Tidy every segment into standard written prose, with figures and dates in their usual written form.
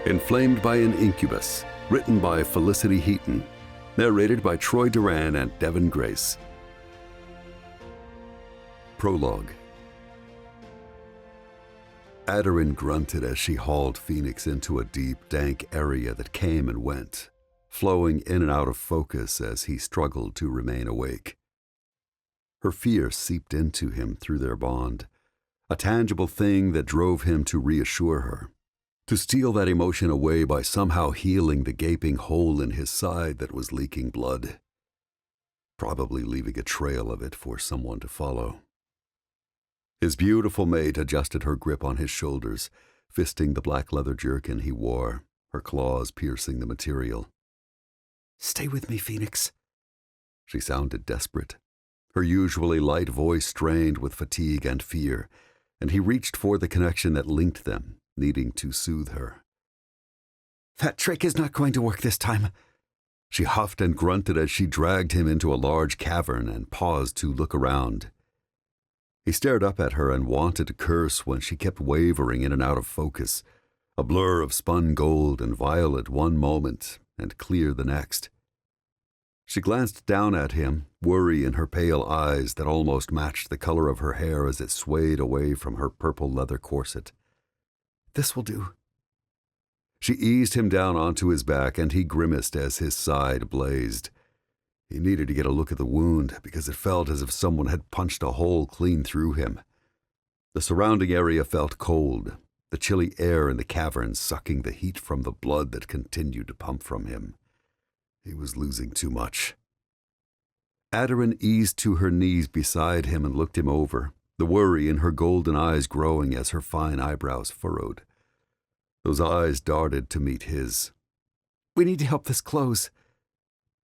Inflamed by an Incubus, written by Felicity Heaton, narrated by Troy Duran and Devin Grace. Prologue. Audiobook grunted as she hauled Fenix into a deep, dank area that came and went, flowing in and out of focus as he struggled to remain awake. Her fear seeped into him through their bond, a tangible thing that drove him to reassure her, to steal that emotion away by somehow healing the gaping hole in his side that was leaking blood, probably leaving a trail of it for someone to follow. His beautiful mate adjusted her grip on his shoulders, fisting the black leather jerkin he wore, her claws piercing the material. "Stay with me, Fenix." She sounded desperate, her usually light voice strained with fatigue and fear, and he reached for the connection that linked them, needing to soothe her. "That trick is not going to work this time." She huffed and grunted as she dragged him into a large cavern and paused to look around. He stared up at her and wanted to curse when she kept wavering in and out of focus, a blur of spun gold and violet one moment and clear the next. She glanced down at him, worry in her pale eyes that almost matched the color of her hair as it swayed away from her purple leather corset. "This will do." She eased him down onto his back, and he grimaced as his side blazed. He needed to get a look at the wound because it felt as if someone had punched a hole clean through him. The surrounding area felt cold, the chilly air in the cavern sucking the heat from the blood that continued to pump from him. He was losing too much. Audiobook eased to her knees beside him and looked him over, the worry in her golden eyes growing as her fine eyebrows furrowed. Those eyes darted to meet his. "We need to help this close."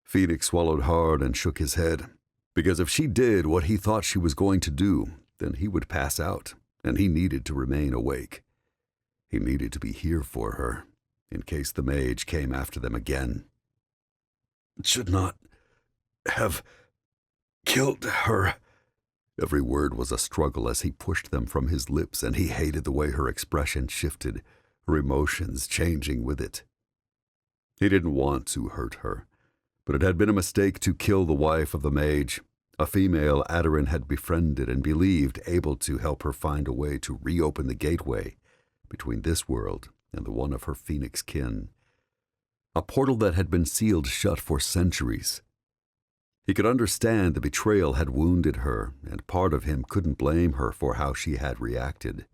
Fenix swallowed hard and shook his head, because if she did what he thought she was going to do, then he would pass out, and he needed to remain awake. He needed to be here for her, in case the mage came after them again. "Should not have killed her." Every word was a struggle as he pushed them from his lips, and he hated the way her expression shifted, her emotions changing with it. He didn't want to hurt her, but it had been a mistake to kill the wife of the mage, a female Audiobook had befriended and believed able to help her find a way to reopen the gateway between this world and the one of her Fenix kin, a portal that had been sealed shut for centuries. He could understand the betrayal had wounded her, and part of him couldn't blame her for how she had reacted.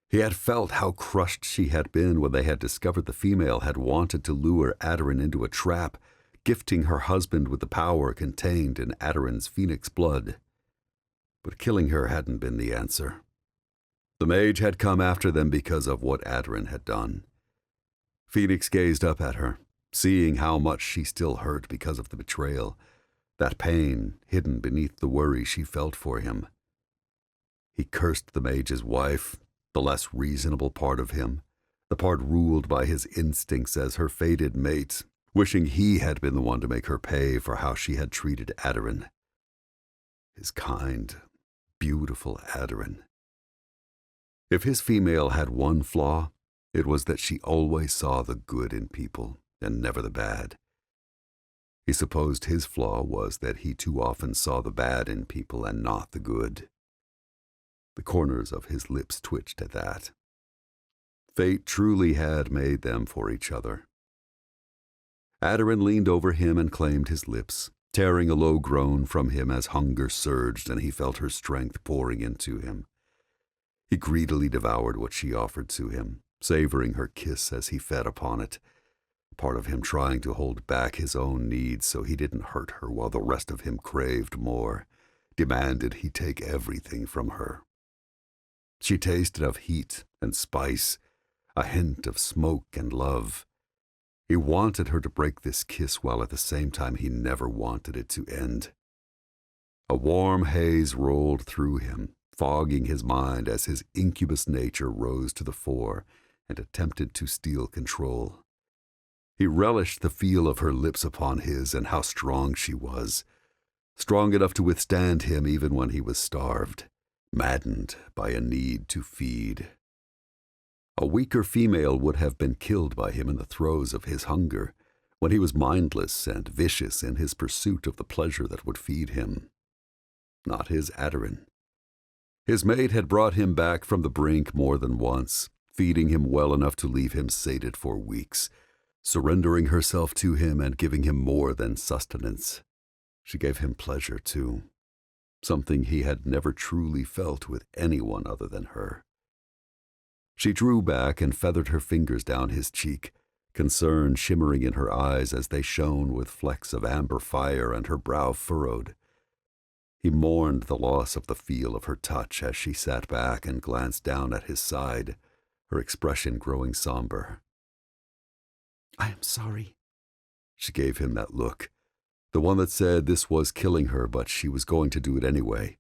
He had felt how crushed she had been when they had discovered the female had wanted to lure Audiobook into a trap, gifting her husband with the power contained in Audiobook's Fenix blood. But killing her hadn't been the answer. The mage had come after them because of what Audiobook had done. Fenix gazed up at her, seeing how much she still hurt because of the betrayal, that pain hidden beneath the worry she felt for him. He cursed the mage's wife, the less reasonable part of him, the part ruled by his instincts as her fated mate, wishing he had been the one to make her pay for how she had treated Audiobook. His kind, beautiful Audiobook. If his female had one flaw, it was that she always saw the good in people and never the bad. He supposed his flaw was that he too often saw the bad in people and not the good. The corners of his lips twitched at that. Fate truly had made them for each other. Audiobook leaned over him and claimed his lips, tearing a low groan from him as hunger surged and he felt her strength pouring into him. He greedily devoured what she offered to him, savoring her kiss as he fed upon it, part of him trying to hold back his own needs so he didn't hurt her while the rest of him craved more, demanded he take everything from her. She tasted of heat and spice, a hint of smoke and love. He wanted her to break this kiss while at the same time he never wanted it to end. A warm haze rolled through him, fogging his mind as his incubus nature rose to the fore and attempted to steal control. He relished the feel of her lips upon his and how strong she was, strong enough to withstand him even when he was starved, maddened by a need to feed. A weaker female would have been killed by him in the throes of his hunger, when he was mindless and vicious in his pursuit of the pleasure that would feed him. Not his Aderin. His mate had brought him back from the brink more than once, feeding him well enough to leave him sated for weeks, surrendering herself to him and giving him more than sustenance. She gave him pleasure, too, something he had never truly felt with anyone other than her. She drew back and feathered her fingers down his cheek, concern shimmering in her eyes as they shone with flecks of amber fire, and her brow furrowed. He mourned the loss of the feel of her touch as she sat back and glanced down at his side, her expression growing somber. "I am sorry." She gave him that look, the one that said this was killing her, but she was going to do it anyway,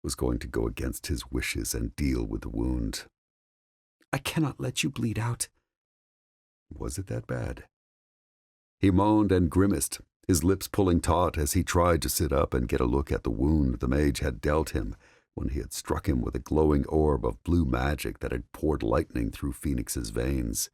was going to go against his wishes and deal with the wound. "I cannot let you bleed out." Was it that bad? He moaned and grimaced, his lips pulling taut as he tried to sit up and get a look at the wound the mage had dealt him when he had struck him with a glowing orb of blue magic that had poured lightning through Fenix's veins.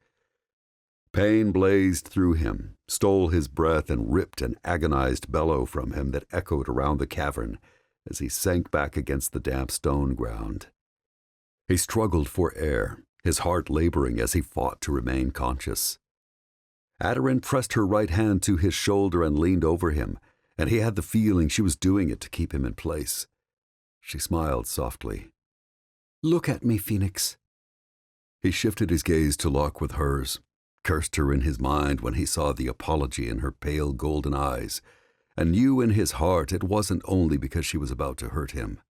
Pain blazed through him, stole his breath, and ripped an agonized bellow from him that echoed around the cavern as he sank back against the damp stone ground. He struggled for air, his heart laboring as he fought to remain conscious. Aderin pressed her right hand to his shoulder and leaned over him, and he had the feeling she was doing it to keep him in place. She smiled softly. "Look at me, Fenix." He shifted his gaze to lock with hers, cursed her in his mind when he saw the apology in her pale golden eyes, and knew in his heart it wasn't only because she was about to hurt him.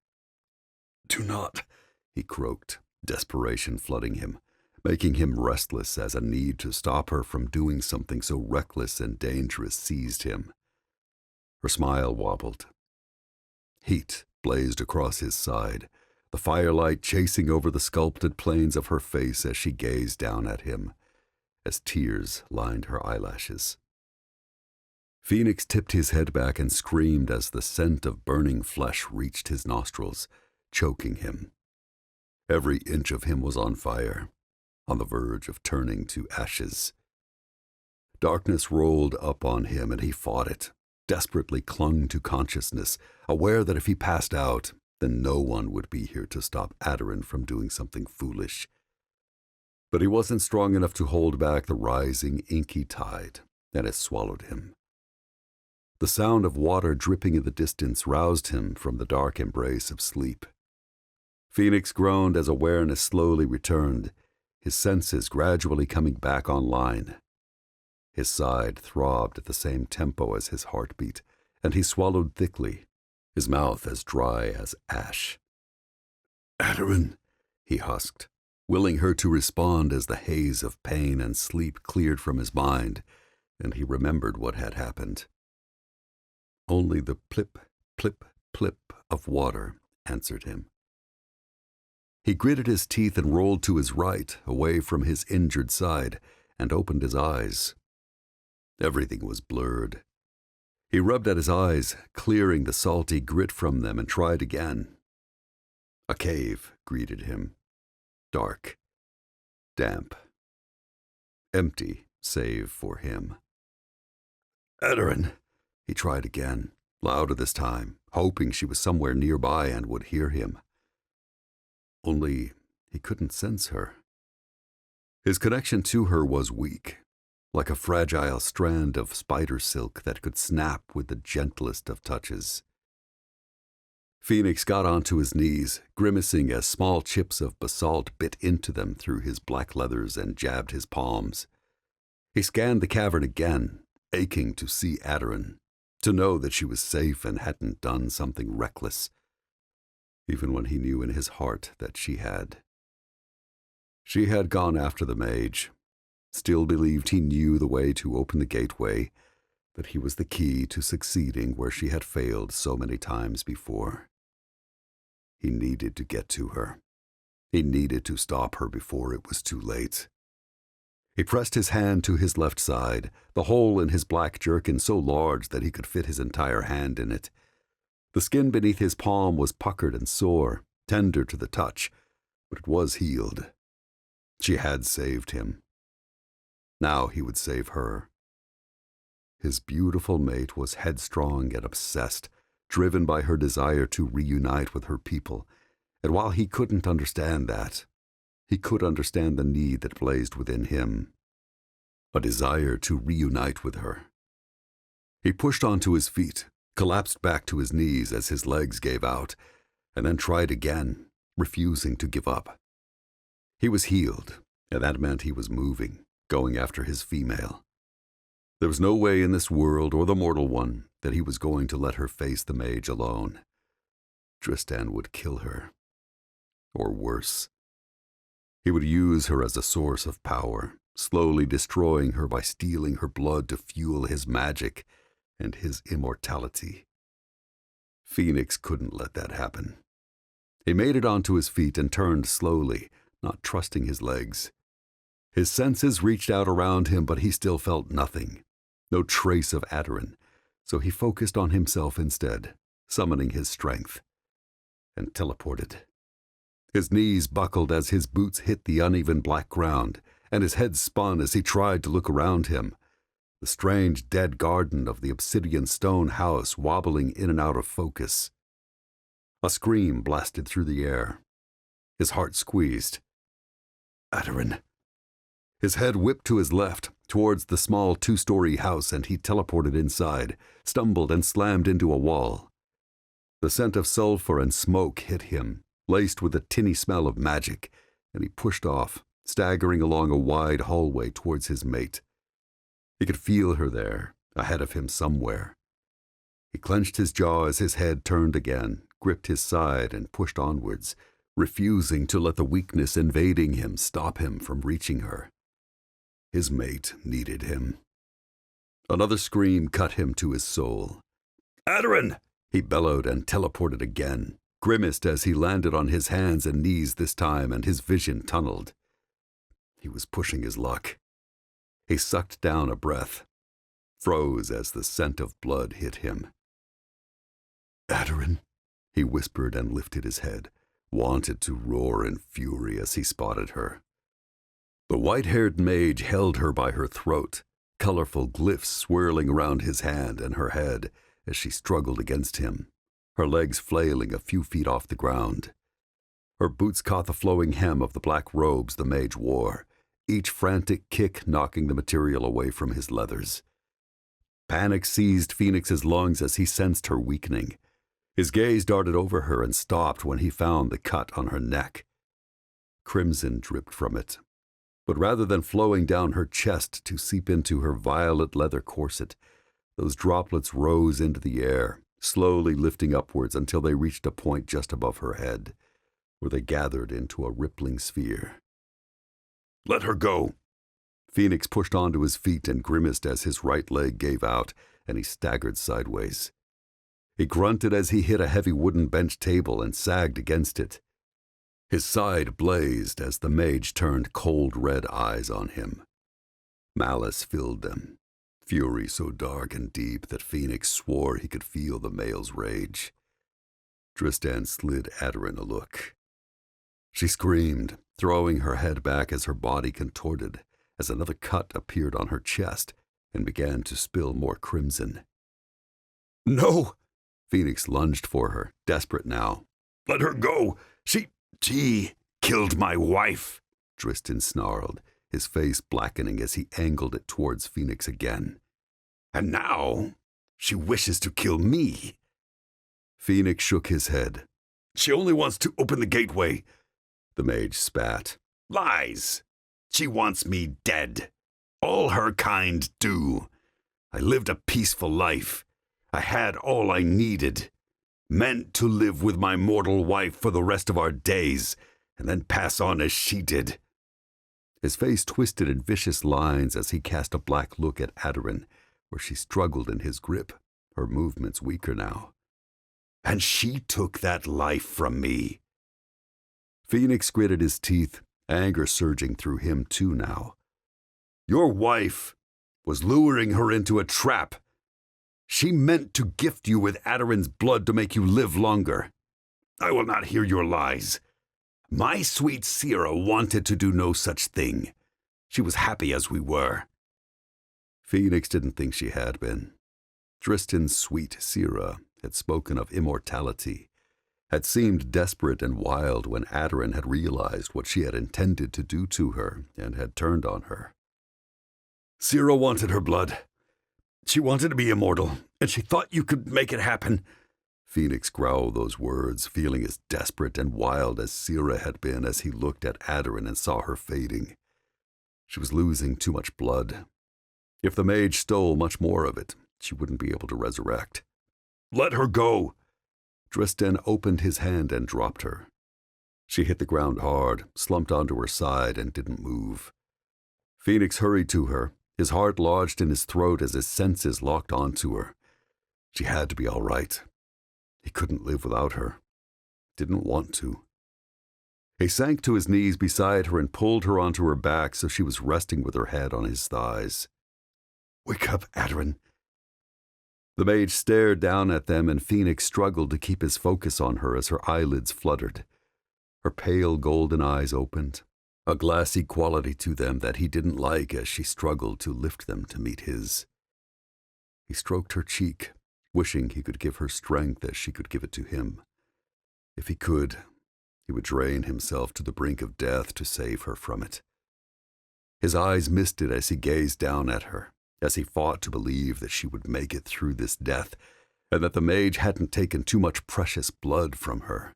"Do not," he croaked, desperation flooding him, making him restless as a need to stop her from doing something so reckless and dangerous seized him. Her smile wobbled. Heat blazed across his side, the firelight chasing over the sculpted planes of her face as she gazed down at him, as tears lined her eyelashes. Fenix tipped his head back and screamed as the scent of burning flesh reached his nostrils, choking him. Every inch of him was on fire, on the verge of turning to ashes. Darkness rolled up on him, and he fought it, desperately clung to consciousness, aware that if he passed out, then no one would be here to stop Aderin from doing something foolish. But he wasn't strong enough to hold back the rising, inky tide, and it swallowed him. The sound of water dripping in the distance roused him from the dark embrace of sleep. Fenix groaned as awareness slowly returned, his senses gradually coming back online. His side throbbed at the same tempo as his heartbeat, and he swallowed thickly, his mouth as dry as ash. "Aderin," he husked, willing her to respond as the haze of pain and sleep cleared from his mind, and he remembered what had happened. Only the plip, plip, plip of water answered him. He gritted his teeth and rolled to his right, away from his injured side, and opened his eyes. Everything was blurred. He rubbed at his eyes, clearing the salty grit from them, and tried again. A cave greeted him. Dark. Damp. Empty, save for him. "Aderin," he tried again, louder this time, hoping she was somewhere nearby and would hear him. Only he couldn't sense her. His connection to her was weak, like a fragile strand of spider silk that could snap with the gentlest of touches. Fenix got onto his knees, grimacing as small chips of basalt bit into them through his black leathers and jabbed his palms. He scanned the cavern again, aching to see Aderin, to know that she was safe and hadn't done something reckless, even when he knew in his heart that she had. She had gone after the mage, still believed he knew the way to open the gateway, that he was the key to succeeding where she had failed so many times before. He needed to get to her. He needed to stop her before it was too late. He pressed his hand to his left side, the hole in his black jerkin so large that he could fit his entire hand in it, The skin beneath his palm was puckered and sore, tender to the touch, but it was healed. She had saved him. Now he would save her. His beautiful mate was headstrong and obsessed, driven by her desire to reunite with her people, and while he couldn't understand that, he could understand the need that blazed within him, a desire to reunite with her. He pushed onto his feet, collapsed back to his knees as his legs gave out, and then tried again, refusing to give up. He was healed, and that meant he was moving, going after his female. There was no way in this world or the mortal one that he was going to let her face the mage alone. Tristan would kill her. Or worse. He would use her as a source of power, slowly destroying her by stealing her blood to fuel his magic and his immortality. Fenix couldn't let that happen. He made it onto his feet and turned slowly, not trusting his legs. His senses reached out around him, but he still felt nothing, no trace of Audiobook, so he focused on himself instead, summoning his strength, and teleported. His knees buckled as his boots hit the uneven black ground, and his head spun as he tried to look around him, the strange dead garden of the obsidian stone house wobbling in and out of focus. A scream blasted through the air. His heart squeezed. Audiobook. His head whipped to his left, towards the small 2-story house, and he teleported inside, stumbled and slammed into a wall. The scent of sulfur and smoke hit him, laced with a tinny smell of magic, and he pushed off, staggering along a wide hallway towards his mate. He could feel her there, ahead of him somewhere. He clenched his jaw as his head turned again, gripped his side, and pushed onwards, refusing to let the weakness invading him stop him from reaching her. His mate needed him. Another scream cut him to his soul. Audiobook! He bellowed and teleported again, grimaced as he landed on his hands and knees this time, and his vision tunneled. He was pushing his luck. He sucked down a breath, froze as the scent of blood hit him. Audiobook, he whispered and lifted his head, wanted to roar in fury as he spotted her. The white-haired mage held her by her throat, colorful glyphs swirling around his hand and her head as she struggled against him, her legs flailing a few feet off the ground. Her boots caught the flowing hem of the black robes the mage wore, each frantic kick knocking the material away from his leathers. Panic seized Fenix's lungs as he sensed her weakening. His gaze darted over her and stopped when he found the cut on her neck. Crimson dripped from it, but rather than flowing down her chest to seep into her violet leather corset, those droplets rose into the air, slowly lifting upwards until they reached a point just above her head, where they gathered into a rippling sphere. Let her go! Fenix pushed onto his feet and grimaced as his right leg gave out, and he staggered sideways. He grunted as he hit a heavy wooden bench table and sagged against it. His side blazed as the mage turned cold red eyes on him. Malice filled them, fury so dark and deep that Fenix swore he could feel the male's rage. Tristan slid Audiobook a look. She screamed, throwing her head back as her body contorted, as another cut appeared on her chest and began to spill more crimson. No! Fenix lunged for her, desperate now. Let her go! She killed my wife, Tristan snarled, his face blackening as he angled it towards Fenix again. And now she wishes to kill me. Fenix shook his head. She only wants to open the gateway. The mage spat. Lies! She wants me dead. All her kind do. I lived a peaceful life. I had all I needed. Meant to live with my mortal wife for the rest of our days, and then pass on as she did. His face twisted in vicious lines as he cast a black look at Audiobook, where she struggled in his grip, her movements weaker now. And she took that life from me. Fenix gritted his teeth, anger surging through him too now. Your wife was luring her into a trap. She meant to gift you with Adarin's blood to make you live longer. I will not hear your lies. My sweet Sierra wanted to do no such thing. She was happy as we were." Fenix didn't think she had been. Tristan's sweet Sierra had spoken of immortality, had seemed desperate and wild when Adarin had realized what she had intended to do to her and had turned on her. "Sierra wanted her blood. She wanted to be immortal, and she thought you could make it happen." Fenix growled those words, feeling as desperate and wild as Sierra had been as he looked at Adarin and saw her fading. She was losing too much blood. If the mage stole much more of it, she wouldn't be able to resurrect. "Let her go!" Tristan opened his hand and dropped her. She hit the ground hard, slumped onto her side, and didn't move. Fenix hurried to her, his heart lodged in his throat as his senses locked onto her. She had to be all right. He couldn't live without her. Didn't want to. He sank to his knees beside her and pulled her onto her back so she was resting with her head on his thighs. "Wake up, Adarin." The mage stared down at them, and Fenix struggled to keep his focus on her as her eyelids fluttered. Her pale golden eyes opened, a glassy quality to them that he didn't like as she struggled to lift them to meet his. He stroked her cheek, wishing he could give her strength as she could give it to him. If he could, he would drain himself to the brink of death to save her from it. His eyes misted as he gazed down at her, as he fought to believe that she would make it through this death, and that the mage hadn't taken too much precious blood from her.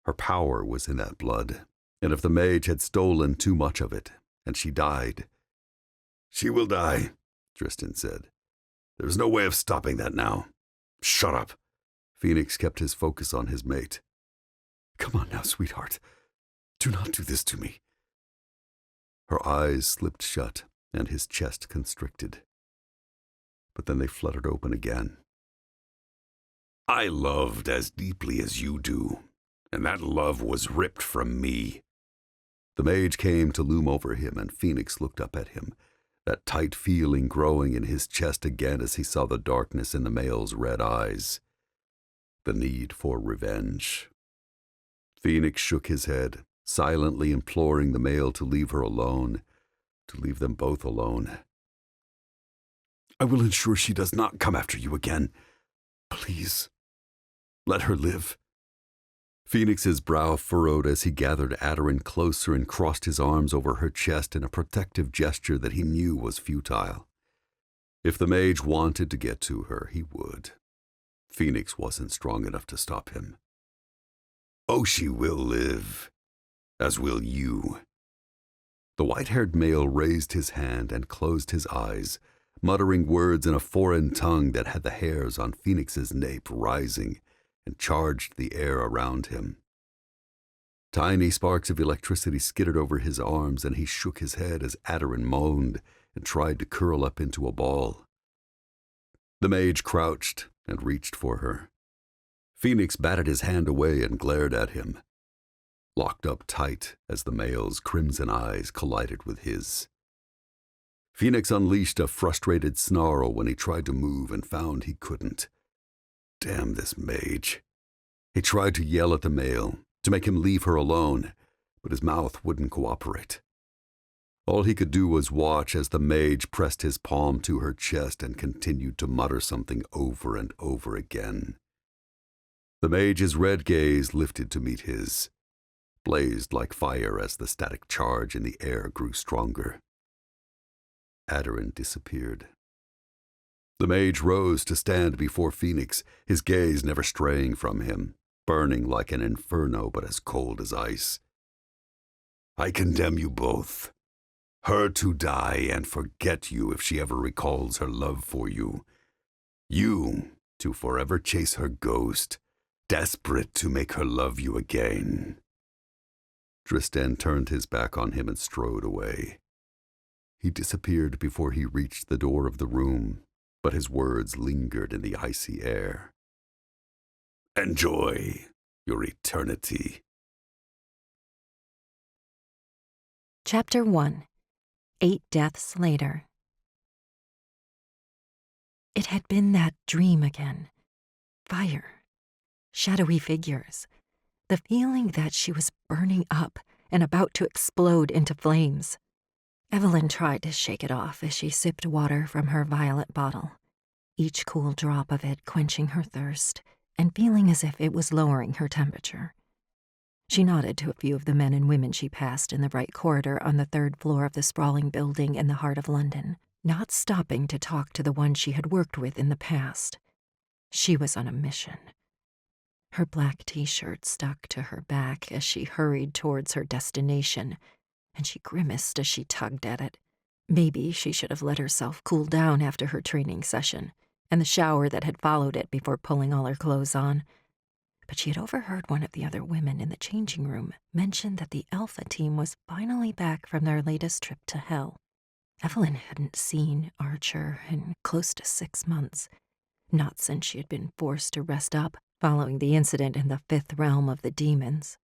Her power was in that blood, and if the mage had stolen too much of it, and she died— "She will die," Tristan said. "There's no way of stopping that now." "Shut up." Fenix kept his focus on his mate. "Come on now, sweetheart. Do not do this to me." Her eyes slipped shut, and his chest constricted. But then they fluttered open again. "I loved as deeply as you do, and that love was ripped from me." The mage came to loom over him, and Fenix looked up at him, that tight feeling growing in his chest again as he saw the darkness in the male's red eyes. The need for revenge. Fenix shook his head, silently imploring the male to leave her alone, to leave them both alone. "I will ensure she does not come after you again. Please, let her live." Fenix's brow furrowed as he gathered Adarin closer and crossed his arms over her chest in a protective gesture that he knew was futile. If the mage wanted to get to her, he would. Fenix wasn't strong enough to stop him. "Oh, she will live, as will you." The white-haired male raised his hand and closed his eyes, muttering words in a foreign tongue that had the hairs on Fenix's nape rising and charged the air around him. Tiny sparks of electricity skittered over his arms, and he shook his head as Adarin moaned and tried to curl up into a ball. The mage crouched and reached for her. Fenix batted his hand away and glared at him, locked up tight as the male's crimson eyes collided with his. Fenix unleashed a frustrated snarl when he tried to move and found he couldn't. Damn this mage. He tried to yell at the male, to make him leave her alone, but his mouth wouldn't cooperate. All he could do was watch as the mage pressed his palm to her chest and continued to mutter something over and over again. The mage's red gaze lifted to meet his, blazed like fire as the static charge in the air grew stronger. Adarin disappeared. The mage rose to stand before Fenix, his gaze never straying from him, burning like an inferno but as cold as ice. "I condemn you both. Her to die and forget you if she ever recalls her love for you. You to forever chase her ghost, desperate to make her love you again." Tristan turned his back on him and strode away. He disappeared before he reached the door of the room, but his words lingered in the icy air. "Enjoy your eternity." Chapter 1. 8 Deaths Later. It had been that dream again. Fire. Shadowy figures. The feeling that she was burning up and about to explode into flames. Evelyn tried to shake it off as she sipped water from her violet bottle, each cool drop of it quenching her thirst and feeling as if it was lowering her temperature. She nodded to a few of the men and women she passed in the bright corridor on the 3rd floor of the sprawling building in the heart of London, not stopping to talk to the one she had worked with in the past. She was on a mission. Her black t-shirt stuck to her back as she hurried towards her destination, and she grimaced as she tugged at it. Maybe she should have let herself cool down after her training session and the shower that had followed it before pulling all her clothes on. But she had overheard one of the other women in the changing room mention that the Alpha team was finally back from their latest trip to hell. Evelyn hadn't seen Archer in close to 6 months, not since she had been forced to rest up following the incident in the 5th realm of the demons.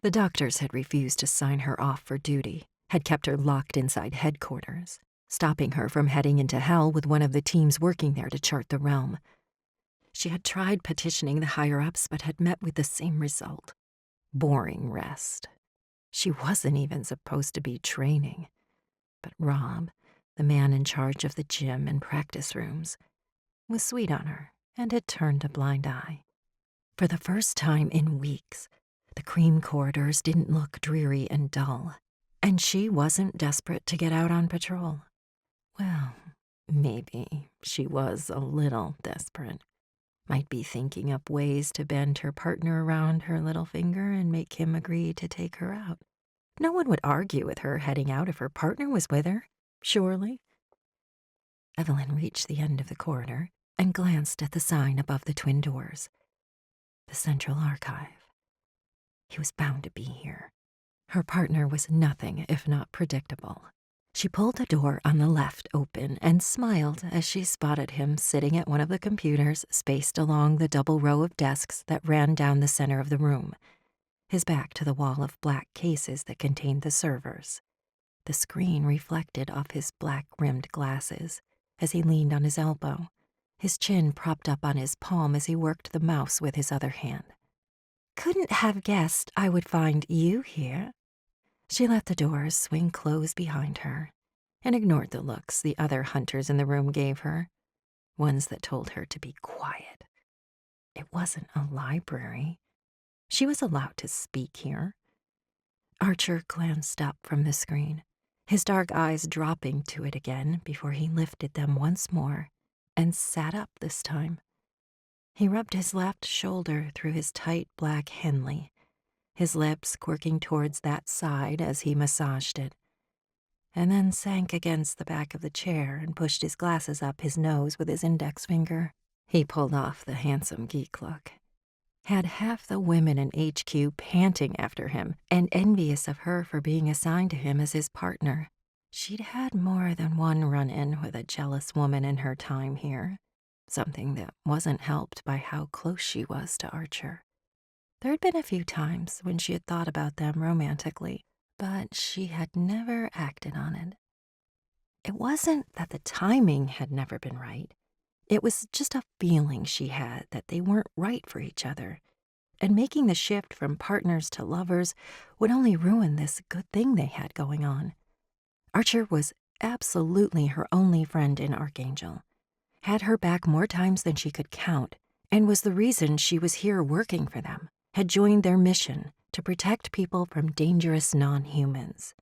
The doctors had refused to sign her off for duty, had kept her locked inside headquarters, stopping her from heading into hell with one of the teams working there to chart the realm. She had tried petitioning the higher-ups but had met with the same result. Boring rest. She wasn't even supposed to be training. But Rob, the man in charge of the gym and practice rooms, was sweet on her and had turned a blind eye. For the first time in weeks, the cream corridors didn't look dreary and dull, and she wasn't desperate to get out on patrol. Well, maybe she was a little desperate. Might be thinking up ways to bend her partner around her little finger and make him agree to take her out. No one would argue with her heading out if her partner was with her, surely. Evelyn reached the end of the corridor and glanced at the sign above the twin doors. The Central Archive. He was bound to be here. Her partner was nothing if not predictable. She pulled the door on the left open and smiled as she spotted him sitting at one of the computers spaced along the double row of desks that ran down the center of the room, his back to the wall of black cases that contained the servers. The screen reflected off his black-rimmed glasses as he leaned on his elbow, his chin propped up on his palm as he worked the mouse with his other hand. "Couldn't have guessed I would find you here." She let the doors swing closed behind her and ignored the looks the other hunters in the room gave her, ones that told her to be quiet. It wasn't a library. She was allowed to speak here. Archer glanced up from the screen, his dark eyes dropping to it again before he lifted them once more and sat up this time. He rubbed his left shoulder through his tight black Henley, his lips quirking towards that side as he massaged it, and then sank against the back of the chair and pushed his glasses up his nose with his index finger. He pulled off the handsome geek look. Had half the women in HQ panting after him and envious of her for being assigned to him as his partner. She'd had more than one run-in with a jealous woman in her time here, something that wasn't helped by how close she was to Archer. There'd been a few times when she had thought about them romantically, but she had never acted on it. It wasn't that the timing had never been right. It was just a feeling she had that they weren't right for each other, and making the shift from partners to lovers would only ruin this good thing they had going on. Archer was absolutely her only friend in Archangel, had her back more times than she could count, and was the reason she was here working for them, had joined their mission to protect people from dangerous non-humans.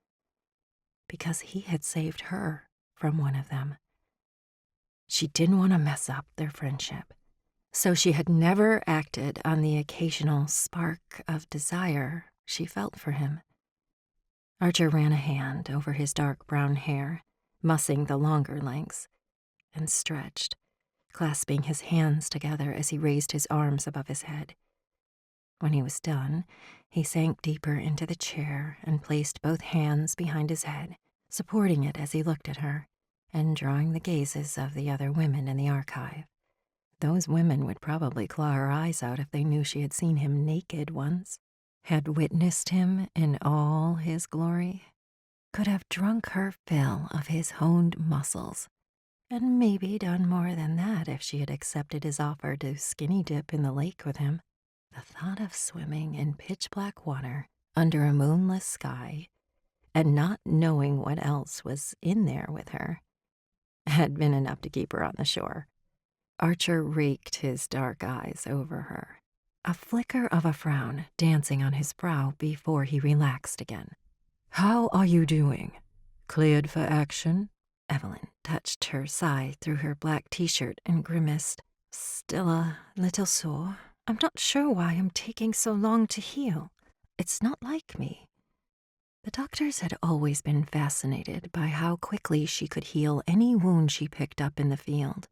Because he had saved her from one of them. She didn't want to mess up their friendship, so she had never acted on the occasional spark of desire she felt for him. Archer ran a hand over his dark brown hair, mussing the longer lengths, and stretched, clasping his hands together as he raised his arms above his head. When he was done, he sank deeper into the chair and placed both hands behind his head, supporting it as he looked at her, and drawing the gazes of the other women in the archive. Those women would probably claw her eyes out if they knew she had seen him naked once, had witnessed him in all his glory, could have drunk her fill of his honed muscles, and maybe done more than that if she had accepted his offer to skinny dip in the lake with him. The thought of swimming in pitch-black water under a moonless sky and not knowing what else was in there with her had been enough to keep her on the shore. Archer raked his dark eyes over her, a flicker of a frown dancing on his brow before he relaxed again. "How are you doing? Cleared for action?" Evelyn touched her side through her black t-shirt and grimaced. "Still a little sore. I'm not sure why I'm taking so long to heal. It's not like me." The doctors had always been fascinated by how quickly she could heal any wound she picked up in the field,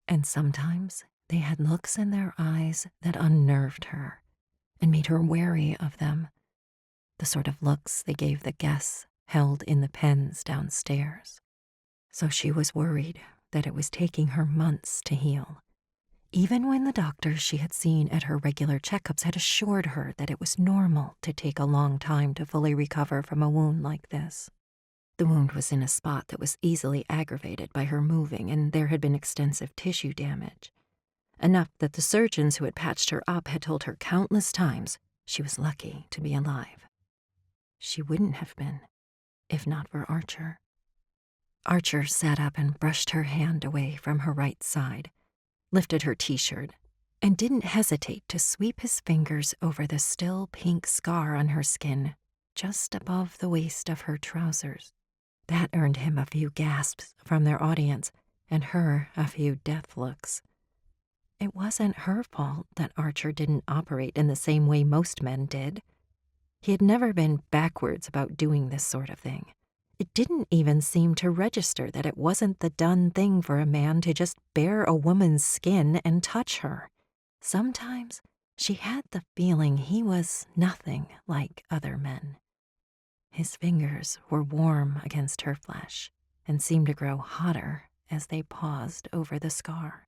and sometimes they had looks in their eyes that unnerved her and made her wary of them, the sort of looks they gave the guests held in the pens downstairs. So she was worried that it was taking her months to heal, even when the doctors she had seen at her regular checkups had assured her that it was normal to take a long time to fully recover from a wound like this. The wound was in a spot that was easily aggravated by her moving, and there had been extensive tissue damage, enough that the surgeons who had patched her up had told her countless times she was lucky to be alive. She wouldn't have been, if not for Archer. Archer sat up and brushed her hand away from her right side, lifted her t-shirt, and didn't hesitate to sweep his fingers over the still pink scar on her skin just above the waist of her trousers. That earned him a few gasps from their audience and her a few death looks. It wasn't her fault that Archer didn't operate in the same way most men did. He had never been backwards about doing this sort of thing. It didn't even seem to register that it wasn't the done thing for a man to just bare a woman's skin and touch her. Sometimes she had the feeling he was nothing like other men. His fingers were warm against her flesh and seemed to grow hotter as they paused over the scar.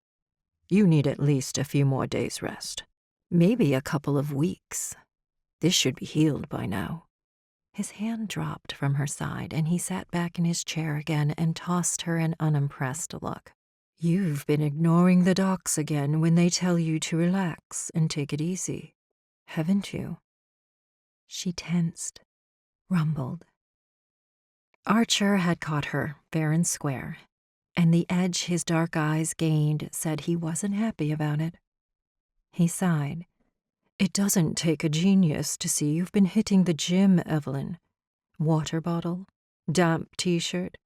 "You need at least a few more days' rest. Maybe a couple of weeks. This should be healed by now." His hand dropped from her side, and he sat back in his chair again and tossed her an unimpressed look. "You've been ignoring the docs again when they tell you to relax and take it easy, haven't you?" She tensed, rumbled. Archer had caught her fair and square, and the edge his dark eyes gained said he wasn't happy about it. He sighed. "It doesn't take a genius to see you've been hitting the gym, Evelyn. Water bottle, damp t-shirt,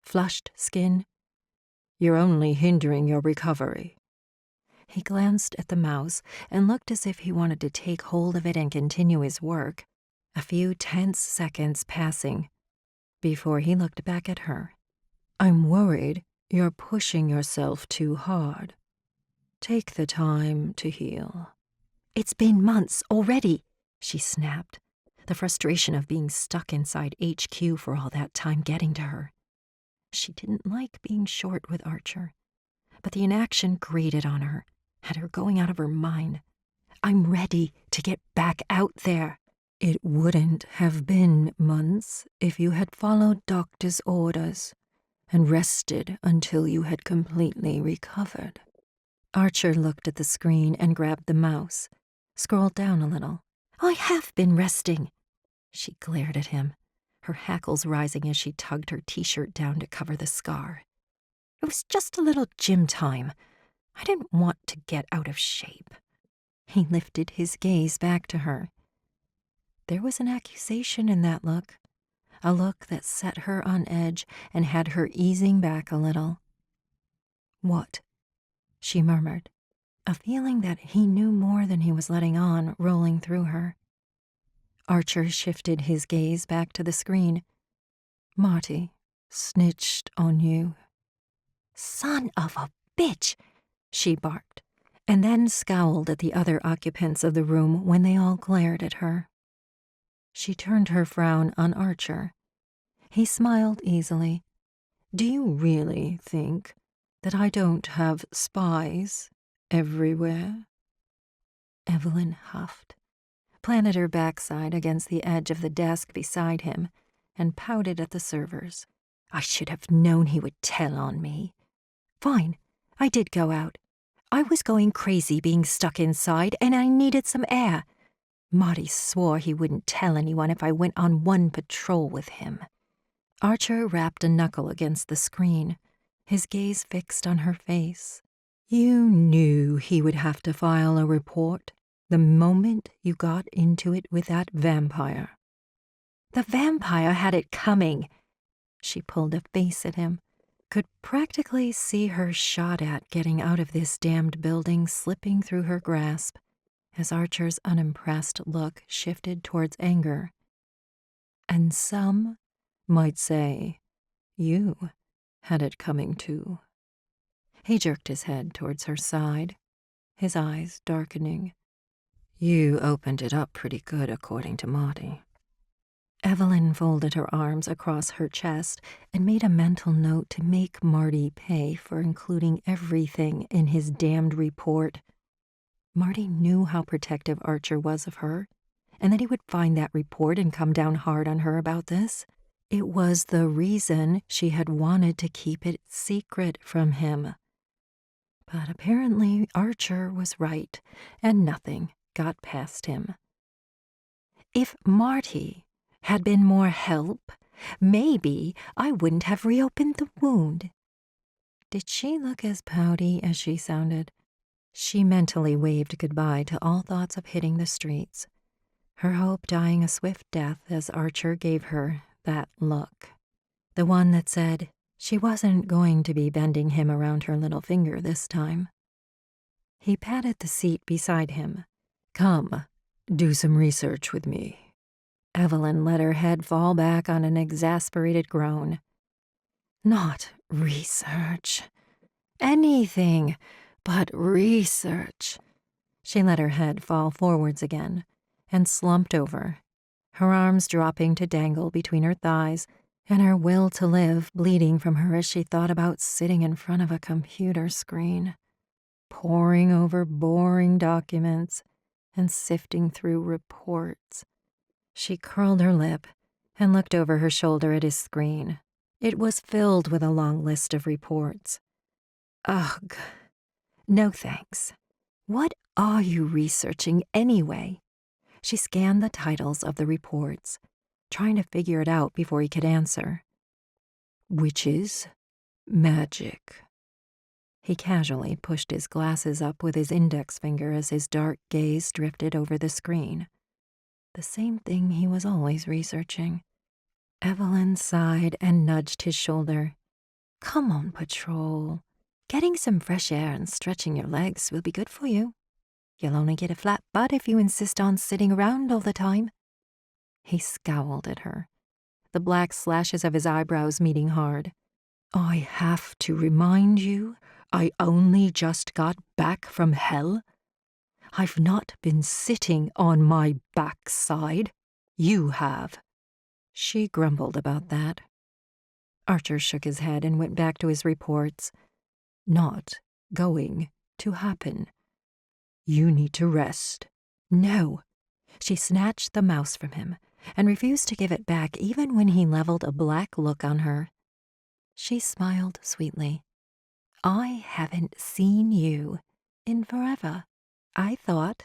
flushed skin. You're only hindering your recovery." He glanced at the mouse and looked as if he wanted to take hold of it and continue his work, a few tense seconds passing before he looked back at her. "I'm worried you're pushing yourself too hard. Take the time to heal." "It's been months already," she snapped, the frustration of being stuck inside HQ for all that time getting to her. She didn't like being short with Archer, but the inaction grated on her, had her going out of her mind. "I'm ready to get back out there." "It wouldn't have been months if you had followed doctor's orders and rested until you had completely recovered." Archer looked at the screen and grabbed the mouse, scrolled down a little. "I have been resting." She glared at him, her hackles rising as she tugged her t-shirt down to cover the scar. "It was just a little gym time. I didn't want to get out of shape." He lifted his gaze back to her. There was an accusation in that look, a look that set her on edge and had her easing back a little. "What?" she murmured, a feeling that he knew more than he was letting on rolling through her. Archer shifted his gaze back to the screen. "Marty snitched on you." "Son of a bitch!" she barked, and then scowled at the other occupants of the room when they all glared at her. She turned her frown on Archer. He smiled easily. "Do you really think that I don't have spies everywhere?" Evelyn huffed, planted her backside against the edge of the desk beside him, and pouted at the servers. "I should have known he would tell on me. Fine, I did go out. I was going crazy being stuck inside, and I needed some air. Marty swore he wouldn't tell anyone if I went on one patrol with him. Archer rapped a knuckle against the screen, his gaze fixed on her face. You knew he would have to file a report the moment you got into it with that vampire. The vampire had it coming. She pulled a face at him, could practically see her shot at getting out of this damned building slipping through her grasp as Archer's unimpressed look shifted towards anger. And some might say you had it coming too. He jerked his head towards her side, his eyes darkening. You opened it up pretty good, according to Marty. Evelyn folded her arms across her chest and made a mental note to make Marty pay for including everything in his damned report. Marty knew how protective Archer was of her, and that he would find that report and come down hard on her about this. It was the reason she had wanted to keep it secret from him. But apparently Archer was right, and nothing got past him. If Marty had been more help, maybe I wouldn't have reopened the wound. Did she look as pouty as she sounded? She mentally waved goodbye to all thoughts of hitting the streets, her hope dying a swift death as Archer gave her that look, the one that said she wasn't going to be bending him around her little finger this time. He patted the seat beside him. Come, do some research with me. Evelyn let her head fall back on an exasperated groan. Not research. Anything but research. She let her head fall forwards again and slumped over, her arms dropping to dangle between her thighs and her will to live bleeding from her as she thought about sitting in front of a computer screen, poring over boring documents and sifting through reports. She curled her lip and looked over her shoulder at his screen. It was filled with a long list of reports. Ugh. No thanks. What are you researching anyway? She scanned the titles of the reports, trying to figure it out before he could answer. Witches, magic. He casually pushed his glasses up with his index finger as his dark gaze drifted over the screen. The same thing he was always researching. Evelyn sighed and nudged his shoulder. Come on, Patrol. Getting some fresh air and stretching your legs will be good for you. You'll only get a flat butt if you insist on sitting around all the time. He scowled at her, the black slashes of his eyebrows meeting hard. I have to remind you, I only just got back from hell. I've not been sitting on my backside. You have. She grumbled about that. Archer shook his head and went back to his reports. Not going to happen. You need to rest. No. She snatched the mouse from him and refused to give it back even when he leveled a black look on her. She smiled sweetly. I haven't seen you in forever. I thought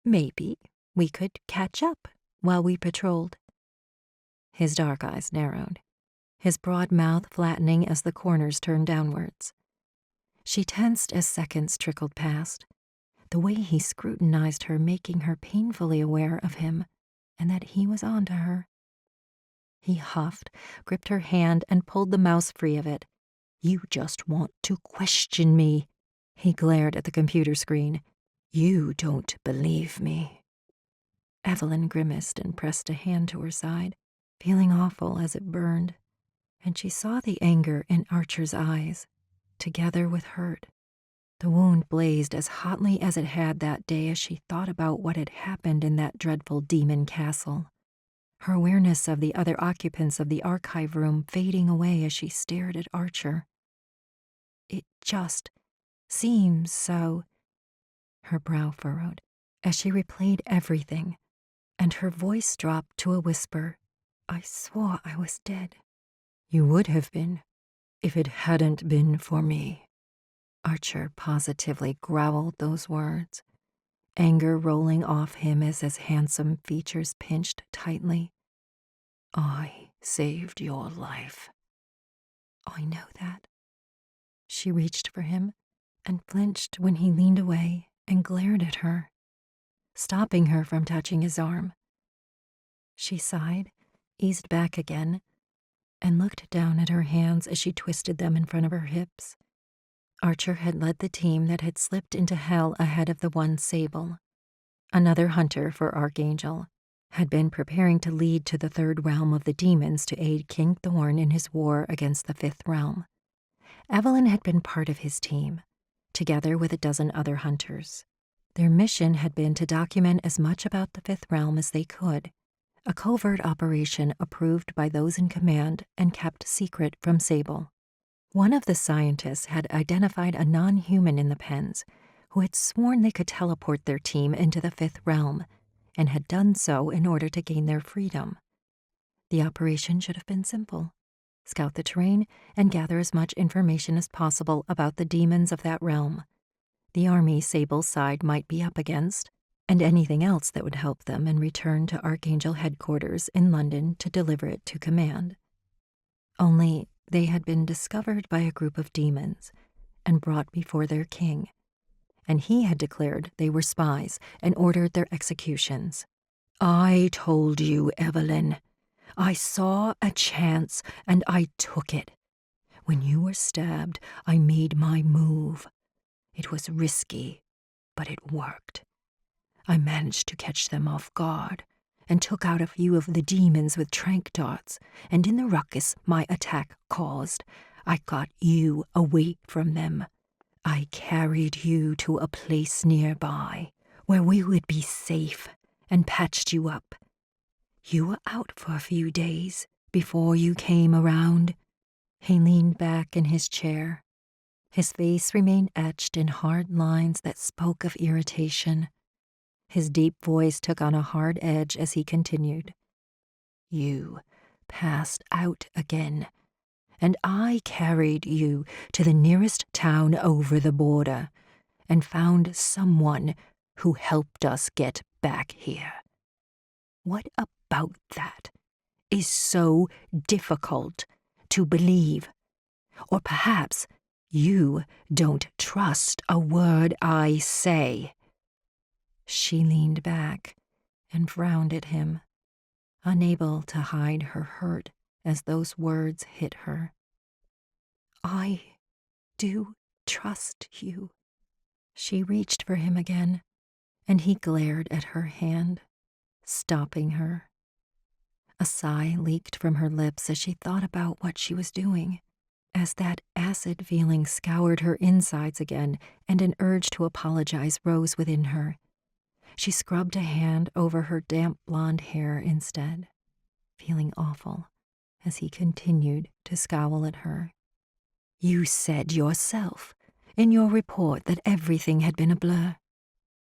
maybe we could catch up while we patrolled. His dark eyes narrowed, his broad mouth flattening as the corners turned downwards. She tensed as seconds trickled past, the way he scrutinized her making her painfully aware of him and that he was on to her. He huffed, gripped her hand, and pulled the mouse free of it. You just want to question me. He glared at the computer screen. You don't believe me. Evelyn grimaced and pressed a hand to her side, feeling awful as it burned, and she saw the anger in Archer's eyes, together with hurt. The wound blazed as hotly as it had that day as she thought about what had happened in that dreadful demon castle, her awareness of the other occupants of the archive room fading away as she stared at Archer. It just seems so. Her brow furrowed as she replayed everything, and her voice dropped to a whisper. I swore I was dead. You would have been if it hadn't been for me. Archer positively growled those words, anger rolling off him as his handsome features pinched tightly. I saved your life. I know that. She reached for him and flinched when he leaned away and glared at her, stopping her from touching his arm. She sighed, eased back again, and looked down at her hands as she twisted them in front of her hips. Archer had led the team that had slipped into hell ahead of the one Sable. Another hunter for Archangel had been preparing to lead to the third realm of the demons to aid King Thorn in his war against the fifth realm. Evelyn had been part of his team, together with a dozen other hunters. Their mission had been to document as much about the fifth realm as they could, a covert operation approved by those in command and kept secret from Sable. One of the scientists had identified a non-human in the pens who had sworn they could teleport their team into the fifth realm and had done so in order to gain their freedom. The operation should have been simple. Scout the terrain and gather as much information as possible about the demons of that realm, the army Sable's side might be up against, and anything else that would help them, and return to Archangel headquarters in London to deliver it to command. Only they had been discovered by a group of demons and brought before their king, and he had declared they were spies and ordered their executions. I told you, Evelyn. I saw a chance and I took it. When you were stabbed, I made my move. It was risky, but it worked. I managed to catch them off guard and took out a few of the demons with tranq darts, and in the ruckus my attack caused, I got you away from them. I carried you to a place nearby where we would be safe and patched you up. You were out for a few days before you came around. He leaned back in his chair. His face remained etched in hard lines that spoke of irritation. His deep voice took on a hard edge as he continued. You passed out again, and I carried you to the nearest town over the border and found someone who helped us get back here. What about that is so difficult to believe? Or perhaps you don't trust a word I say. She leaned back and frowned at him, unable to hide her hurt as those words hit her. I do trust you. She reached for him again, and he glared at her hand, stopping her. A sigh leaked from her lips as she thought about what she was doing, as that acid feeling scoured her insides again and an urge to apologize rose within her. She scrubbed a hand over her damp blonde hair instead, feeling awful as he continued to scowl at her. You said yourself in your report that everything had been a blur.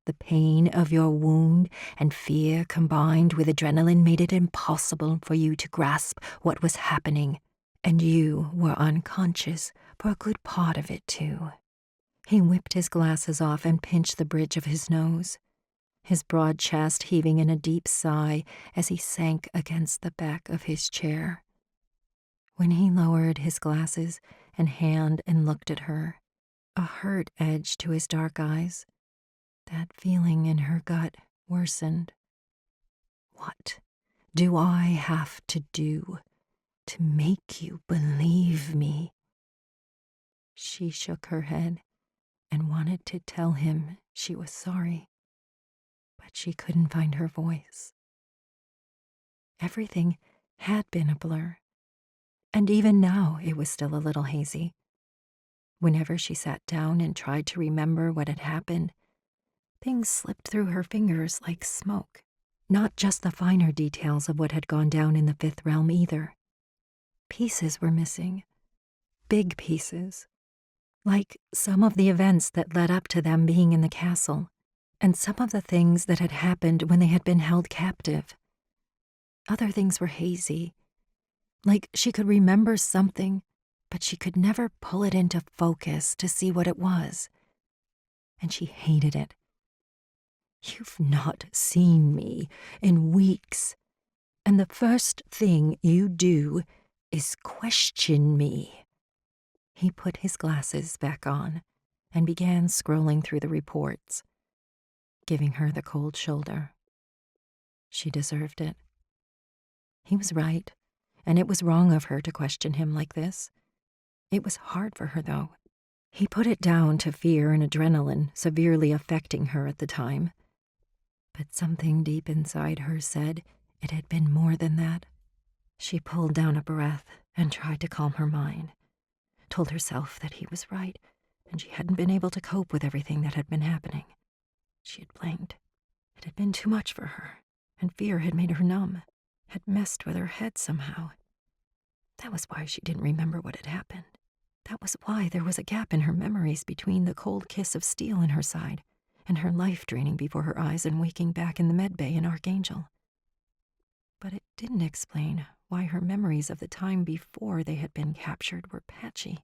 The pain of your wound and fear combined with adrenaline made it impossible for you to grasp what was happening, and you were unconscious for a good part of it, too. He whipped his glasses off and pinched the bridge of his nose, his broad chest heaving in a deep sigh as he sank against the back of his chair. When he lowered his glasses and hand and looked at her, a hurt edge to his dark eyes. That feeling in her gut worsened. What do I have to do to make you believe me? She shook her head and wanted to tell him she was sorry, but she couldn't find her voice. Everything had been a blur, and even now it was still a little hazy. Whenever she sat down and tried to remember what had happened, things slipped through her fingers like smoke. Not just the finer details of what had gone down in the fifth realm either. Pieces were missing. Big pieces. Like some of the events that led up to them being in the castle, and some of the things that had happened when they had been held captive. Other things were hazy. Like she could remember something, but she could never pull it into focus to see what it was. And she hated it. "You've not seen me in weeks, and the first thing you do is question me." He put his glasses back on and began scrolling through the reports, giving her the cold shoulder. She deserved it. He was right, and it was wrong of her to question him like this. It was hard for her, though. He put it down to fear and adrenaline severely affecting her at the time. But something deep inside her said it had been more than that. She pulled down a breath and tried to calm her mind, told herself that he was right, and she hadn't been able to cope with everything that had been happening. She had blanked. It had been too much for her, and fear had made her numb, had messed with her head somehow. That was why she didn't remember what had happened. That was why there was a gap in her memories between the cold kiss of steel in her side and her life draining before her eyes and waking back in the med bay in Archangel. But it didn't explain why her memories of the time before they had been captured were patchy.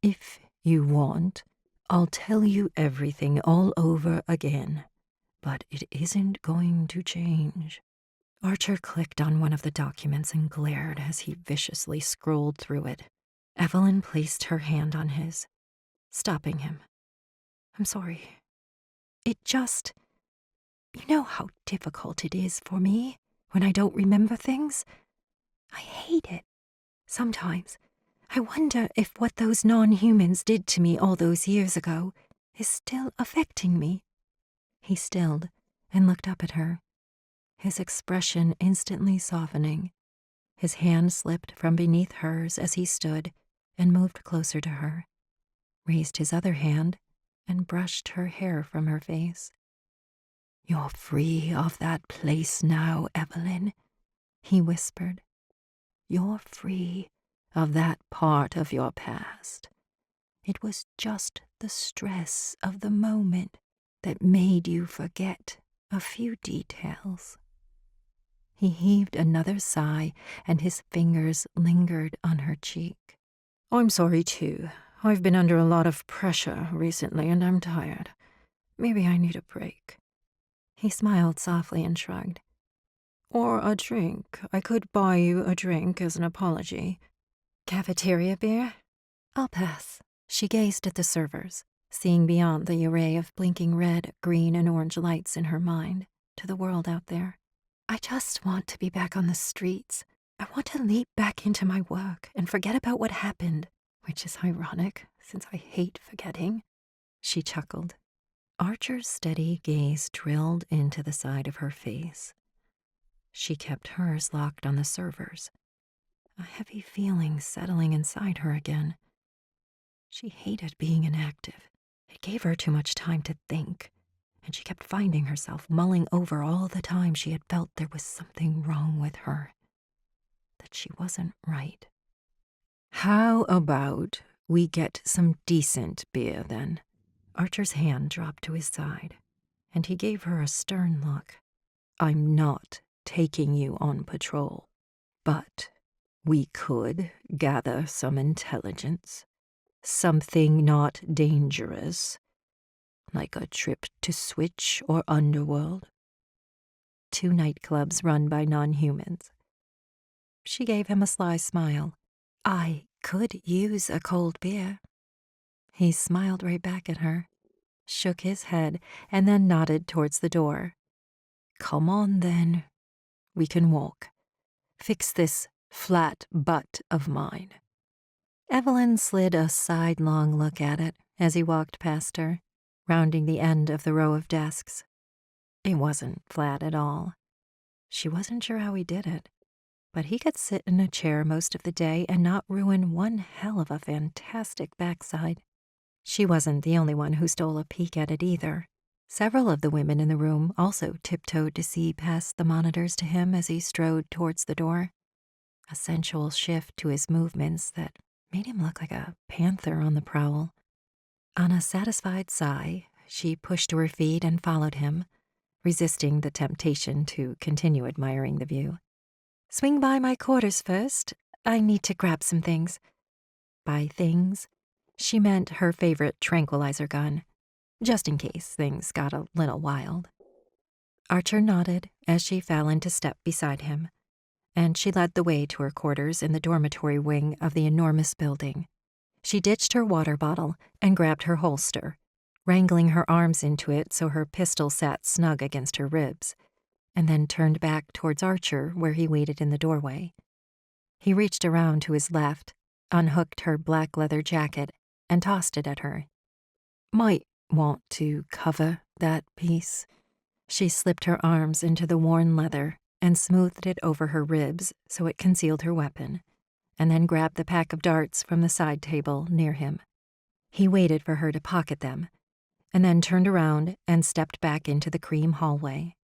"If you want, I'll tell you everything all over again, but it isn't going to change." Archer clicked on one of the documents and glared as he viciously scrolled through it. Evelyn placed her hand on his, stopping him. "I'm sorry. It just... You know how difficult it is for me when I don't remember things? I hate it. Sometimes I wonder if what those non-humans did to me all those years ago is still affecting me." He stilled and looked up at her, his expression instantly softening. His hand slipped from beneath hers as he stood and moved closer to her, raised his other hand and brushed her hair from her face. "You're free of that place now, Evelyn," he whispered. "You're free of that part of your past. It was just the stress of the moment that made you forget a few details." He heaved another sigh, and his fingers lingered on her cheek. "I'm sorry, too. I've been under a lot of pressure recently, and I'm tired. Maybe I need a break." He smiled softly and shrugged. "Or a drink. I could buy you a drink as an apology." "Cafeteria beer?" "I'll pass." She gazed at the servers, seeing beyond the array of blinking red, green, and orange lights in her mind to the world out there. "I just want to be back on the streets. I want to leap back into my work and forget about what happened, which is ironic, since I hate forgetting." She chuckled. Archer's steady gaze drilled into the side of her face. She kept hers locked on the servers, a heavy feeling settling inside her again. She hated being inactive. It gave her too much time to think, and she kept finding herself mulling over all the time she had felt there was something wrong with her, that she wasn't right. "How about we get some decent beer, then?" Archer's hand dropped to his side, and he gave her a stern look. "I'm not taking you on patrol, but we could gather some intelligence. Something not dangerous, like a trip to Switch or Underworld. 2 nightclubs run by non-humans." She gave him a sly smile. "I could use a cold beer." He smiled right back at her, shook his head, and then nodded towards the door. "Come on, then. We can walk. Fix this flat butt of mine." Evelyn slid a sidelong look at it as he walked past her, rounding the end of the row of desks. It wasn't flat at all. She wasn't sure how he did it, but he could sit in a chair most of the day and not ruin one hell of a fantastic backside. She wasn't the only one who stole a peek at it either. Several of the women in the room also tiptoed to see past the monitors to him as he strode towards the door, a sensual shift to his movements that made him look like a panther on the prowl. On a satisfied sigh, she pushed to her feet and followed him, resisting the temptation to continue admiring the view. "Swing by my quarters first. I need to grab some things." By things, she meant her favorite tranquilizer gun, just in case things got a little wild. Archer nodded as she fell into step beside him, and she led the way to her quarters in the dormitory wing of the enormous building. She ditched her water bottle and grabbed her holster, wrangling her arms into it so her pistol sat snug against her ribs, and then turned back towards Archer where he waited in the doorway. He reached around to his left, unhooked her black leather jacket, and tossed it at her. "Might want to cover that piece." She slipped her arms into the worn leather and smoothed it over her ribs so it concealed her weapon, and then grabbed the pack of darts from the side table near him. He waited for her to pocket them, and then turned around and stepped back into the cream hallway.